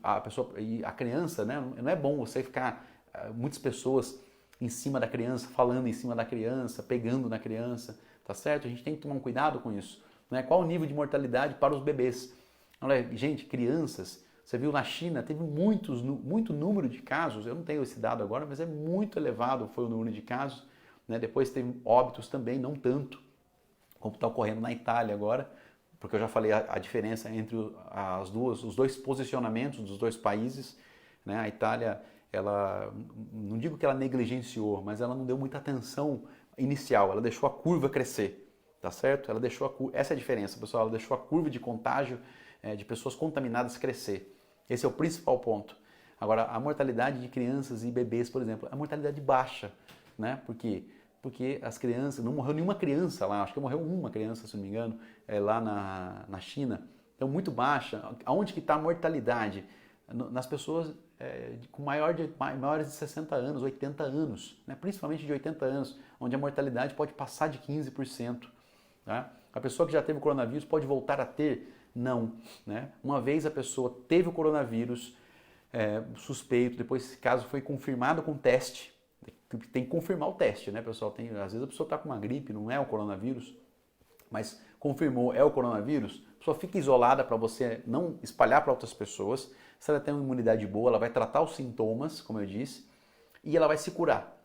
a criança, né? Não é bom você ficar, muitas pessoas em cima da criança, falando em cima da criança, pegando na criança, tá certo? A gente tem que tomar um cuidado com isso, né? Qual o nível de mortalidade para os bebês? Olha, gente, crianças, você viu na China, teve muito número de casos, eu não tenho esse dado agora, mas é muito elevado foi o número de casos, né? Depois teve óbitos também, não tanto, como está ocorrendo na Itália agora, porque eu já falei a diferença entre os dois posicionamentos dos dois países, né? A Itália, ela, não digo que ela negligenciou, mas ela não deu muita atenção inicial, ela deixou a curva crescer, tá certo? Ela deixou essa é a diferença, pessoal, ela deixou a curva de contágio de pessoas contaminadas crescer. Esse é o principal ponto. Agora, a mortalidade de crianças e bebês, por exemplo, é a mortalidade baixa, né? Por quê? Porque as crianças, não morreu nenhuma criança lá, acho que morreu uma criança, se não me engano, lá na China. Então, muito baixa. Aonde que está a mortalidade? Nas pessoas com maiores de 60 anos, 80 anos, né? Principalmente de 80 anos, onde a mortalidade pode passar de 15%. Tá? A pessoa que já teve o coronavírus pode voltar a ter? Não. Né? Uma vez a pessoa teve o coronavírus suspeito, depois esse caso foi confirmado com teste, tem que confirmar o teste, né, pessoal? Às vezes a pessoa está com uma gripe, não é o coronavírus, mas confirmou, é o coronavírus, a pessoa fica isolada para você não espalhar para outras pessoas. Se ela tem uma imunidade boa, ela vai tratar os sintomas, como eu disse, e ela vai se curar.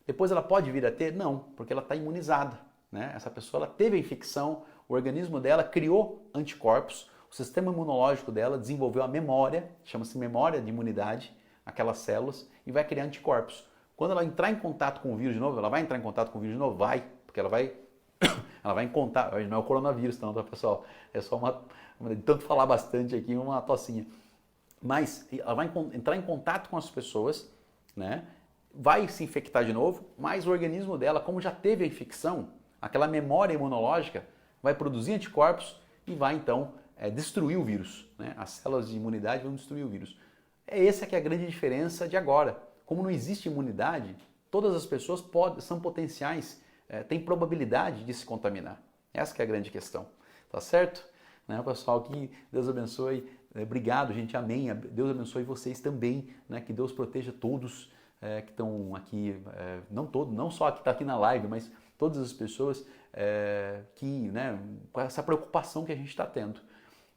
Depois ela pode vir a ter? Não, porque ela está imunizada. Né? Essa pessoa ela teve a infecção, o organismo dela criou anticorpos, o sistema imunológico dela desenvolveu a memória, chama-se memória de imunidade, aquelas células, e vai criar anticorpos. Quando ela entrar em contato com o vírus de novo, ela vai entrar em contato com o vírus de novo? Vai, porque ela vai em contato, não é o coronavírus não, tá, pessoal? É só de tanto falar bastante aqui, uma tossinha. Mas ela vai entrar em contato com as pessoas, né? vai se infectar de novo, mas o organismo dela, como já teve a infecção, aquela memória imunológica vai produzir anticorpos e vai então destruir o vírus, né? As células de imunidade vão destruir o vírus. Essa que é a grande diferença de agora. Como não existe imunidade, todas as pessoas são potenciais, têm probabilidade de se contaminar. Essa que é a grande questão, tá certo? Né, pessoal, que Deus abençoe. Obrigado, gente, amém. Deus abençoe vocês também, né? Que Deus proteja todos que estão aqui, não só que está aqui na live, mas todas as pessoas que, né, com essa preocupação que a gente está tendo.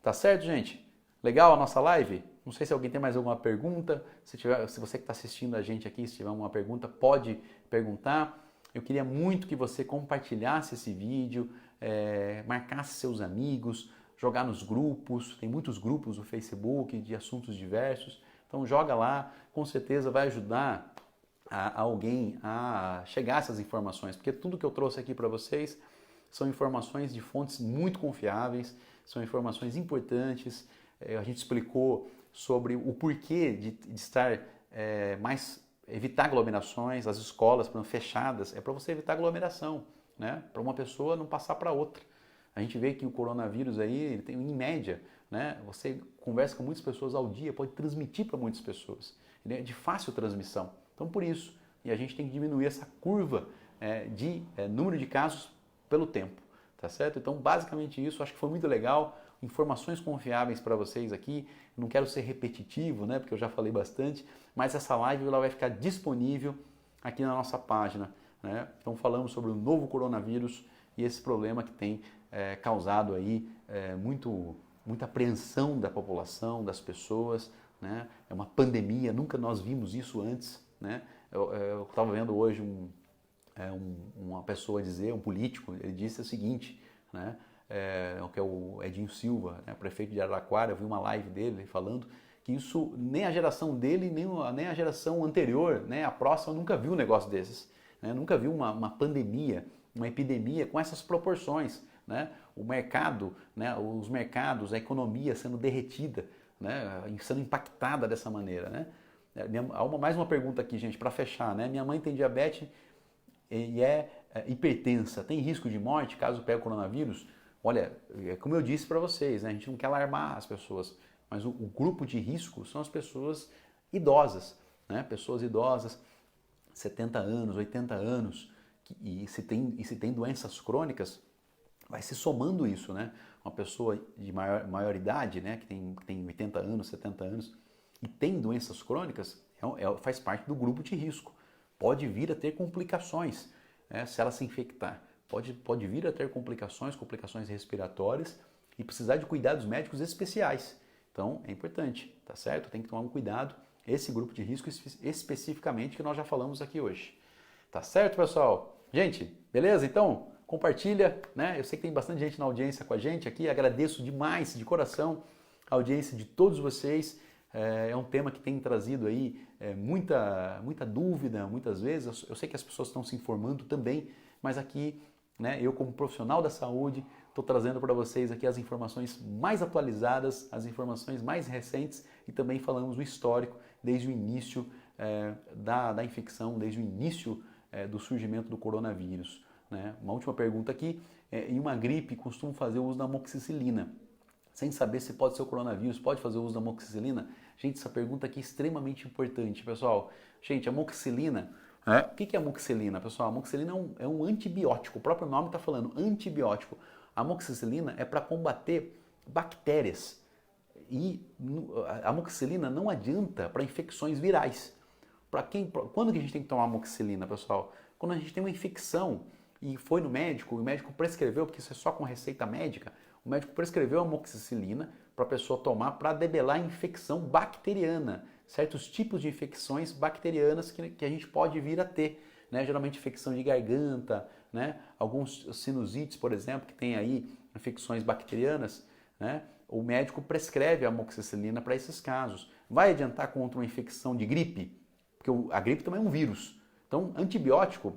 Tá certo, gente? Legal a nossa live? Não sei se alguém tem mais alguma pergunta. Se você que está assistindo a gente aqui, se tiver alguma pergunta, pode perguntar. Eu queria muito que você compartilhasse esse vídeo, marcasse seus amigos, jogar nos grupos. Tem muitos grupos no Facebook de assuntos diversos. Então joga lá, com certeza vai ajudar a alguém a chegar a essas informações, porque tudo que eu trouxe aqui para vocês são informações de fontes muito confiáveis, são informações importantes. A gente explicou sobre o porquê de estar evitar aglomerações, as escolas fechadas, é para você evitar aglomeração, né? Para uma pessoa não passar para outra. A gente vê que o coronavírus aí, ele tem, em média, né? Você conversa com muitas pessoas ao dia, pode transmitir para muitas pessoas. Ele é de fácil transmissão. Então, por isso, e a gente tem que diminuir essa curva de número de casos pelo tempo, tá certo? Então, basicamente isso, acho que foi muito legal. Informações confiáveis para vocês aqui. Não quero ser repetitivo, né? Porque eu já falei bastante, mas essa live ela vai ficar disponível aqui na nossa página, né? Então, falamos sobre o novo coronavírus e esse problema que tem causado aí muita apreensão da população, das pessoas, né? É uma pandemia, nunca nós vimos isso antes, né? Eu estava vendo hoje uma pessoa dizer, um político, ele disse o seguinte, né? Que é o Edinho Silva, né? Prefeito de Araraquara. Eu vi uma live dele falando que isso, nem a geração dele, nem a geração anterior, né? A próxima nunca viu um negócio desses, né? Nunca viu uma pandemia, uma epidemia com essas proporções, né? O mercado, né? Os mercados, a economia sendo derretida, né? Sendo impactada dessa maneira, né? Há mais uma pergunta aqui, gente, para fechar, né? Minha mãe tem diabetes e é hipertensa, tem risco de morte caso pegue o coronavírus? Olha, como eu disse para vocês, né? A gente não quer alarmar as pessoas, mas o grupo de risco são as pessoas idosas, né? Pessoas idosas, 70 anos, 80 anos, e se tem doenças crônicas, vai se somando isso, né? Uma pessoa de maior idade, né? Que tem 80 anos, 70 anos, e tem doenças crônicas, faz parte do grupo de risco. Pode vir a ter complicações, né, se ela se infectar. Pode vir a ter complicações respiratórias e precisar de cuidados médicos especiais. Então, é importante, tá certo? Tem que tomar um cuidado, esse grupo de risco especificamente que nós já falamos aqui hoje. Tá certo, pessoal? Gente, beleza? Então, compartilha, né? Eu sei que tem bastante gente na audiência com a gente aqui, agradeço demais, de coração, a audiência de todos vocês. É um tema que tem trazido aí muita dúvida, muitas vezes. Eu sei que as pessoas estão se informando também, mas aqui, né, eu como profissional da saúde, estou trazendo para vocês aqui as informações mais atualizadas, as informações mais recentes e também falamos o histórico desde o início da infecção, desde o início do surgimento do coronavírus, né? Uma última pergunta aqui, em uma gripe costumam fazer o uso da amoxicilina, sem saber se pode ser o coronavírus, pode fazer o uso da amoxicilina? Gente, essa pergunta aqui é extremamente importante, pessoal. Gente, a amoxicilina, o que é a amoxicilina, pessoal? A amoxicilina é um antibiótico, o próprio nome está falando, antibiótico. A amoxicilina é para combater bactérias e a amoxicilina não adianta para infecções virais. Quando que a gente tem que tomar amoxicilina, pessoal? Quando a gente tem uma infecção e foi no médico, o médico prescreveu, porque isso é só com receita médica, o médico prescreveu amoxicilina para a pessoa tomar para debelar a infecção bacteriana, certos tipos de infecções bacterianas que a gente pode vir a ter, né? Geralmente infecção de garganta, né? Alguns sinusites, por exemplo, que tem aí infecções bacterianas, né? O médico prescreve a amoxicilina para esses casos. Vai adiantar contra uma infecção de gripe? Porque a gripe também é um vírus. Então, antibiótico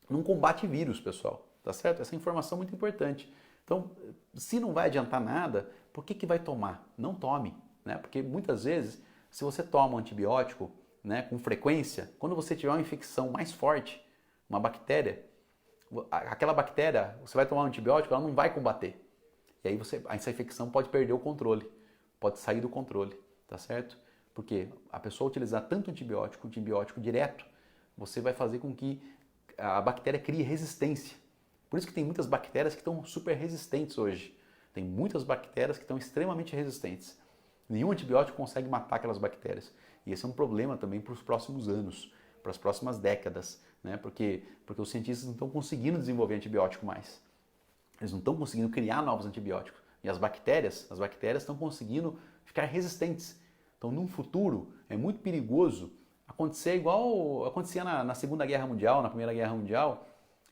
não combate vírus, pessoal, tá certo? Essa informação é muito importante. Então, se não vai adiantar nada, por que vai tomar? Não tome, né? Porque muitas vezes, se você toma um antibiótico né, com frequência, quando você tiver uma infecção mais forte, uma bactéria, aquela bactéria, você vai tomar um antibiótico, ela não vai combater. E aí essa infecção pode perder o controle, pode sair do controle, tá certo? Porque a pessoa utilizar tanto antibiótico direto, você vai fazer com que a bactéria crie resistência. Por isso que tem muitas bactérias que estão super resistentes hoje. Tem muitas bactérias que estão extremamente resistentes. Nenhum antibiótico consegue matar aquelas bactérias. E esse é um problema também para os próximos anos, para as próximas décadas, né? Porque os cientistas não estão conseguindo desenvolver antibiótico mais. Eles não estão conseguindo criar novos antibióticos. E as bactérias estão conseguindo ficar resistentes. Então, num futuro, é muito perigoso acontecer igual acontecia na Segunda Guerra Mundial, na Primeira Guerra Mundial,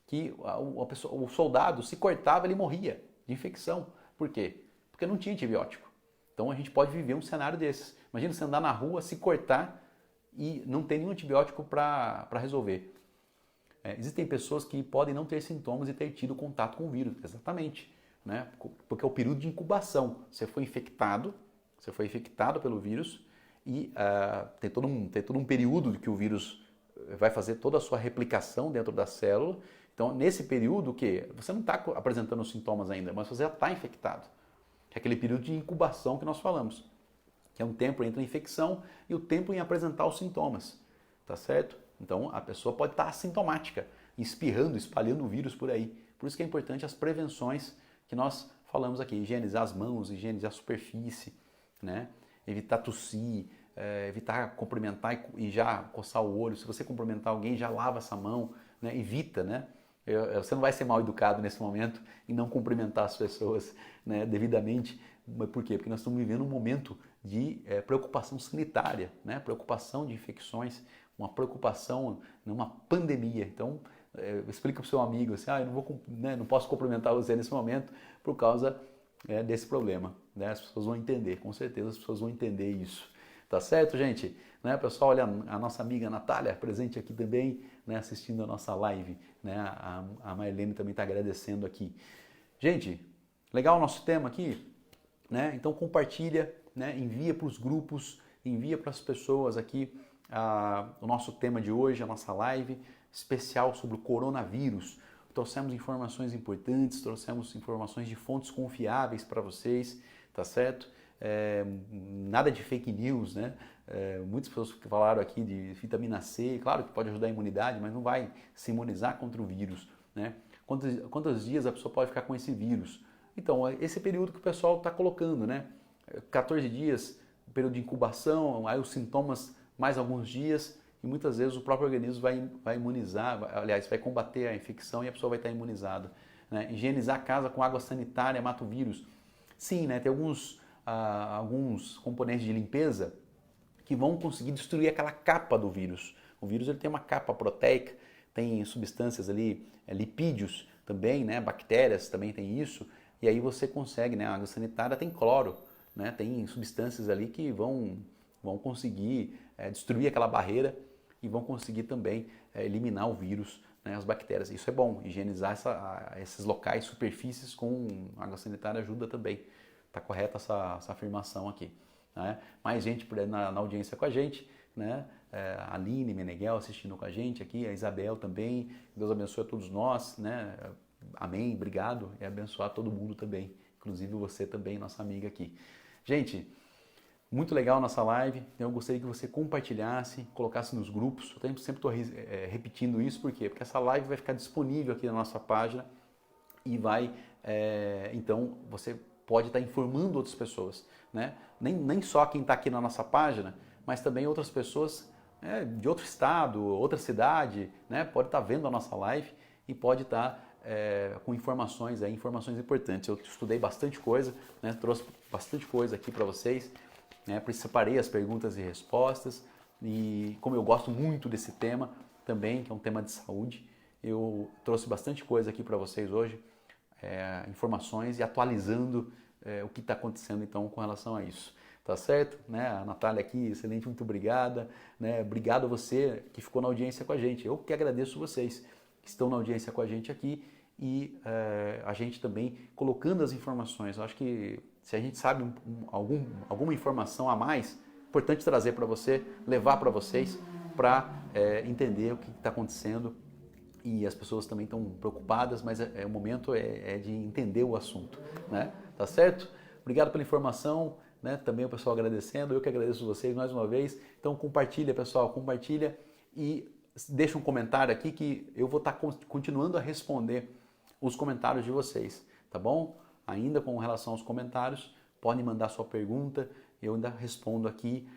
que o soldado se cortava, ele morria de infecção. Por quê? Porque não tinha antibiótico. Então, a gente pode viver um cenário desses. Imagina você andar na rua, se cortar e não ter nenhum antibiótico para resolver. Existem pessoas que podem não ter sintomas e ter tido contato com o vírus, exatamente, né? Porque é o período de incubação. Você foi infectado pelo vírus e tem todo um período que o vírus vai fazer toda a sua replicação dentro da célula. Então, nesse período, você não está apresentando os sintomas ainda, mas você já está infectado. É aquele período de incubação que nós falamos, que é um tempo entre a infecção e o tempo em apresentar os sintomas, tá certo? Então, a pessoa pode estar assintomática, espirrando, espalhando o vírus por aí. Por isso que é importante as prevenções que nós falamos aqui, higienizar as mãos, higienizar a superfície, né? Evitar tossir, evitar cumprimentar e já coçar o olho. Se você cumprimentar alguém, já lava essa mão, né? Evita, né? Você não vai ser mal educado nesse momento e não cumprimentar as pessoas, né, devidamente. Por quê? Porque nós estamos vivendo um momento de preocupação sanitária, né? Preocupação de infecções, uma preocupação numa pandemia. Então, explica para o seu amigo assim, eu não posso cumprimentar você nesse momento por causa desse problema. Né? As pessoas vão entender, com certeza as pessoas vão entender isso. Tá certo, gente? Né, pessoal, olha a nossa amiga Natália presente aqui também, né, assistindo a nossa live. Né? A Marlene também está agradecendo aqui. Gente, legal o nosso tema aqui? Né? Então compartilha, né? Envia para os grupos, envia para as pessoas aqui o nosso tema de hoje, a nossa live especial sobre o coronavírus. Trouxemos informações importantes, trouxemos informações de fontes confiáveis para vocês, tá certo? Nada de fake news, né? Muitas pessoas falaram aqui de vitamina C, claro que pode ajudar a imunidade, mas não vai se imunizar contra o vírus, né? Quantos dias a pessoa pode ficar com esse vírus? Então, esse período que o pessoal está colocando, né? 14 dias, período de incubação, aí os sintomas mais alguns dias, e muitas vezes o próprio organismo vai imunizar, vai combater a infecção e a pessoa vai estar imunizada. Né? Higienizar a casa com água sanitária mata o vírus. Sim, né? Tem alguns componentes de limpeza que vão conseguir destruir aquela capa do vírus. O vírus ele tem uma capa proteica, tem substâncias ali, lipídios também, né? Bactérias também tem isso, e aí você consegue, né? A água sanitária tem cloro, né? Tem substâncias ali que vão conseguir destruir aquela barreira e vão conseguir também eliminar o vírus, né? As bactérias. Isso é bom, higienizar esses locais, superfícies com água sanitária ajuda também. Está correta essa afirmação aqui. Né? Mais gente na audiência com a gente, né? A Aline Meneghel assistindo com a gente aqui, a Isabel também. Deus abençoe a todos nós, né? Amém, obrigado e abençoar todo mundo também, inclusive você também, nossa amiga aqui. Gente, muito legal a nossa live, eu gostaria que você compartilhasse, colocasse nos grupos, eu sempre estou repetindo isso, por quê? Porque essa live vai ficar disponível aqui na nossa página e então você pode estar informando outras pessoas, né? Nem só quem está aqui na nossa página, mas também outras pessoas de outro estado, outra cidade, né? Pode estar vendo a nossa live e pode estar com informações importantes. Eu estudei bastante coisa, né? Trouxe bastante coisa aqui para vocês, né? Por isso separei as perguntas e respostas e como eu gosto muito desse tema também, que é um tema de saúde, eu trouxe bastante coisa aqui para vocês hoje. Informações e atualizando o que está acontecendo então com relação a isso. Tá certo? Né? A Natália aqui, excelente, muito obrigada. Né? Obrigado a você que ficou na audiência com a gente. Eu que agradeço vocês que estão na audiência com a gente aqui e a gente também colocando as informações. Eu acho que se a gente sabe alguma informação a mais, importante trazer para você, levar para vocês, para entender o que está acontecendo. E as pessoas também estão preocupadas, mas o momento é de entender o assunto, né? Tá certo? Obrigado pela informação, né? Também o pessoal agradecendo, eu que agradeço vocês mais uma vez. Então compartilha, pessoal, compartilha e deixa um comentário aqui que eu vou estar continuando a responder os comentários de vocês, tá bom? Ainda com relação aos comentários, podem mandar sua pergunta, eu ainda respondo aqui,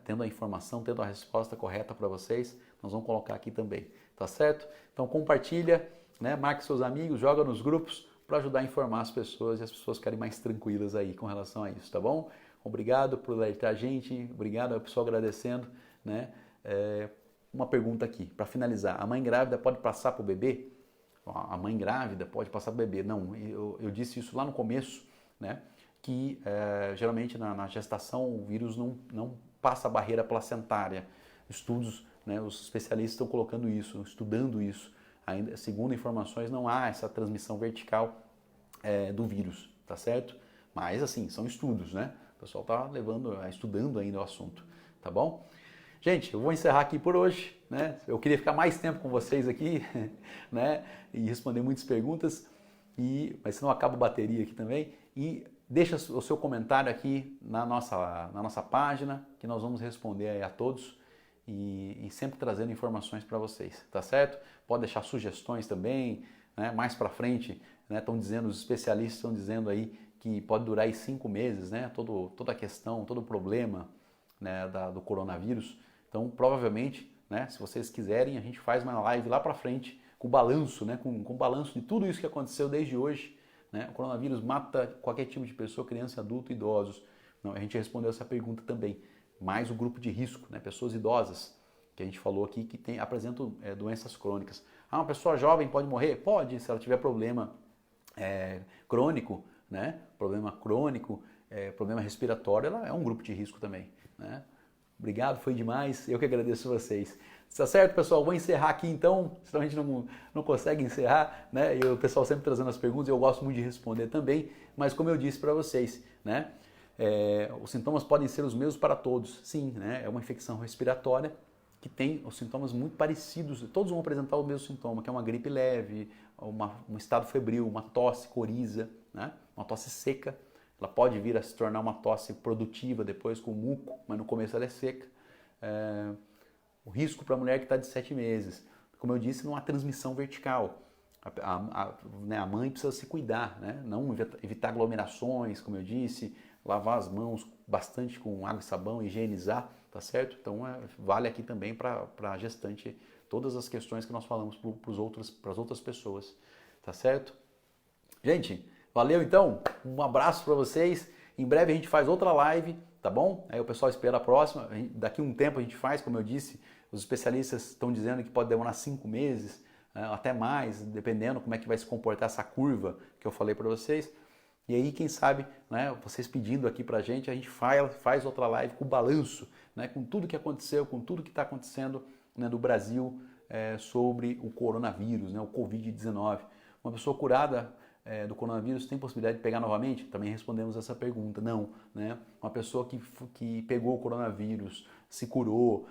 tendo a informação, tendo a resposta correta para vocês, nós vamos colocar aqui também, tá certo? Então compartilha, né? Marque seus amigos, joga nos grupos para ajudar a informar as pessoas e as pessoas ficarem mais tranquilas aí com relação a isso, tá bom? Obrigado por alertar a gente, obrigado ao pessoal agradecendo, né? Uma pergunta aqui, para finalizar, a mãe grávida pode passar para o bebê? A mãe grávida pode passar para o bebê? Não, eu disse isso lá no começo, né? Que geralmente na gestação o vírus não passa a barreira placentária. Estudos, né, os especialistas estão colocando isso, estudando isso. Ainda, segundo informações, não há essa transmissão vertical do vírus, tá certo? Mas assim, são estudos, né? O pessoal está estudando ainda o assunto, tá bom? Gente, eu vou encerrar aqui por hoje, né? Eu queria ficar mais tempo com vocês aqui, né? E responder muitas perguntas, mas senão acaba a bateria aqui também. E deixa o seu comentário aqui na nossa página, que nós vamos responder aí a todos e sempre trazendo informações para vocês, tá certo? Pode deixar sugestões também, né? Mais para frente, né? Os especialistas estão dizendo aí que pode durar aí 5 meses, né? Toda a questão, todo o problema, né, do coronavírus. Então, provavelmente, né, se vocês quiserem, a gente faz uma live lá para frente com balanço, né, com balanço de tudo isso que aconteceu desde hoje. Né? O coronavírus mata qualquer tipo de pessoa, criança, adulto, idosos. Não, a gente respondeu essa pergunta também. Mais o grupo de risco, né, pessoas idosas, que a gente falou aqui que apresentam doenças crônicas. Uma pessoa jovem pode morrer? Pode, se ela tiver problema crônico, né, problema respiratório, ela é um grupo de risco também, né? Obrigado, foi demais. Eu que agradeço vocês. Tá certo, pessoal? Vou encerrar aqui então, senão a gente não consegue encerrar, né? E o pessoal sempre trazendo as perguntas, eu gosto muito de responder também, mas como eu disse para vocês, né? Os sintomas podem ser os mesmos para todos. Sim, né? É uma infecção respiratória que tem os sintomas muito parecidos, todos vão apresentar o mesmo sintoma, que é uma gripe leve, um estado febril, uma tosse, coriza, né? Uma tosse seca. Ela pode vir a se tornar uma tosse produtiva depois com muco, mas no começo ela é seca. O risco para a mulher que está de 7 meses. Como eu disse, não há transmissão vertical. A mãe precisa se cuidar, né? Não evitar aglomerações, como eu disse, lavar as mãos bastante com água e sabão, higienizar, tá certo? Então vale aqui também para a gestante todas as questões que nós falamos para as outras pessoas, tá certo? Gente, valeu então, um abraço para vocês, em breve a gente faz outra live, tá bom? Aí o pessoal espera a próxima, daqui a um tempo a gente faz, como eu disse, os especialistas estão dizendo que pode demorar 5 meses, até mais, dependendo como é que vai se comportar essa curva que eu falei para vocês. E aí, quem sabe, né, vocês pedindo aqui pra gente, a gente faz outra live com balanço, né, com tudo que aconteceu, com tudo que está acontecendo, né, no Brasil sobre o coronavírus, né, o Covid-19. Uma pessoa curada do coronavírus tem possibilidade de pegar novamente? Também respondemos essa pergunta. Não, né? Uma pessoa que pegou o coronavírus, se curou,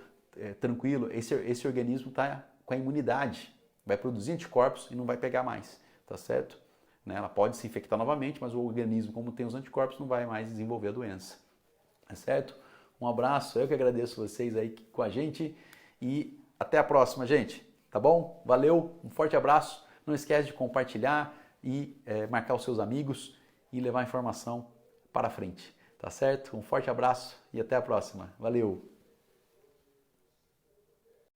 tranquilo, esse organismo está com a imunidade, vai produzir anticorpos e não vai pegar mais, tá certo? Né? Ela pode se infectar novamente, mas o organismo, como tem os anticorpos, não vai mais desenvolver a doença, tá certo? Um abraço, eu que agradeço vocês aí com a gente e até a próxima, gente, tá bom? Valeu, um forte abraço, não esquece de compartilhar e marcar os seus amigos e levar a informação para frente, tá certo? Um forte abraço e até a próxima. Valeu!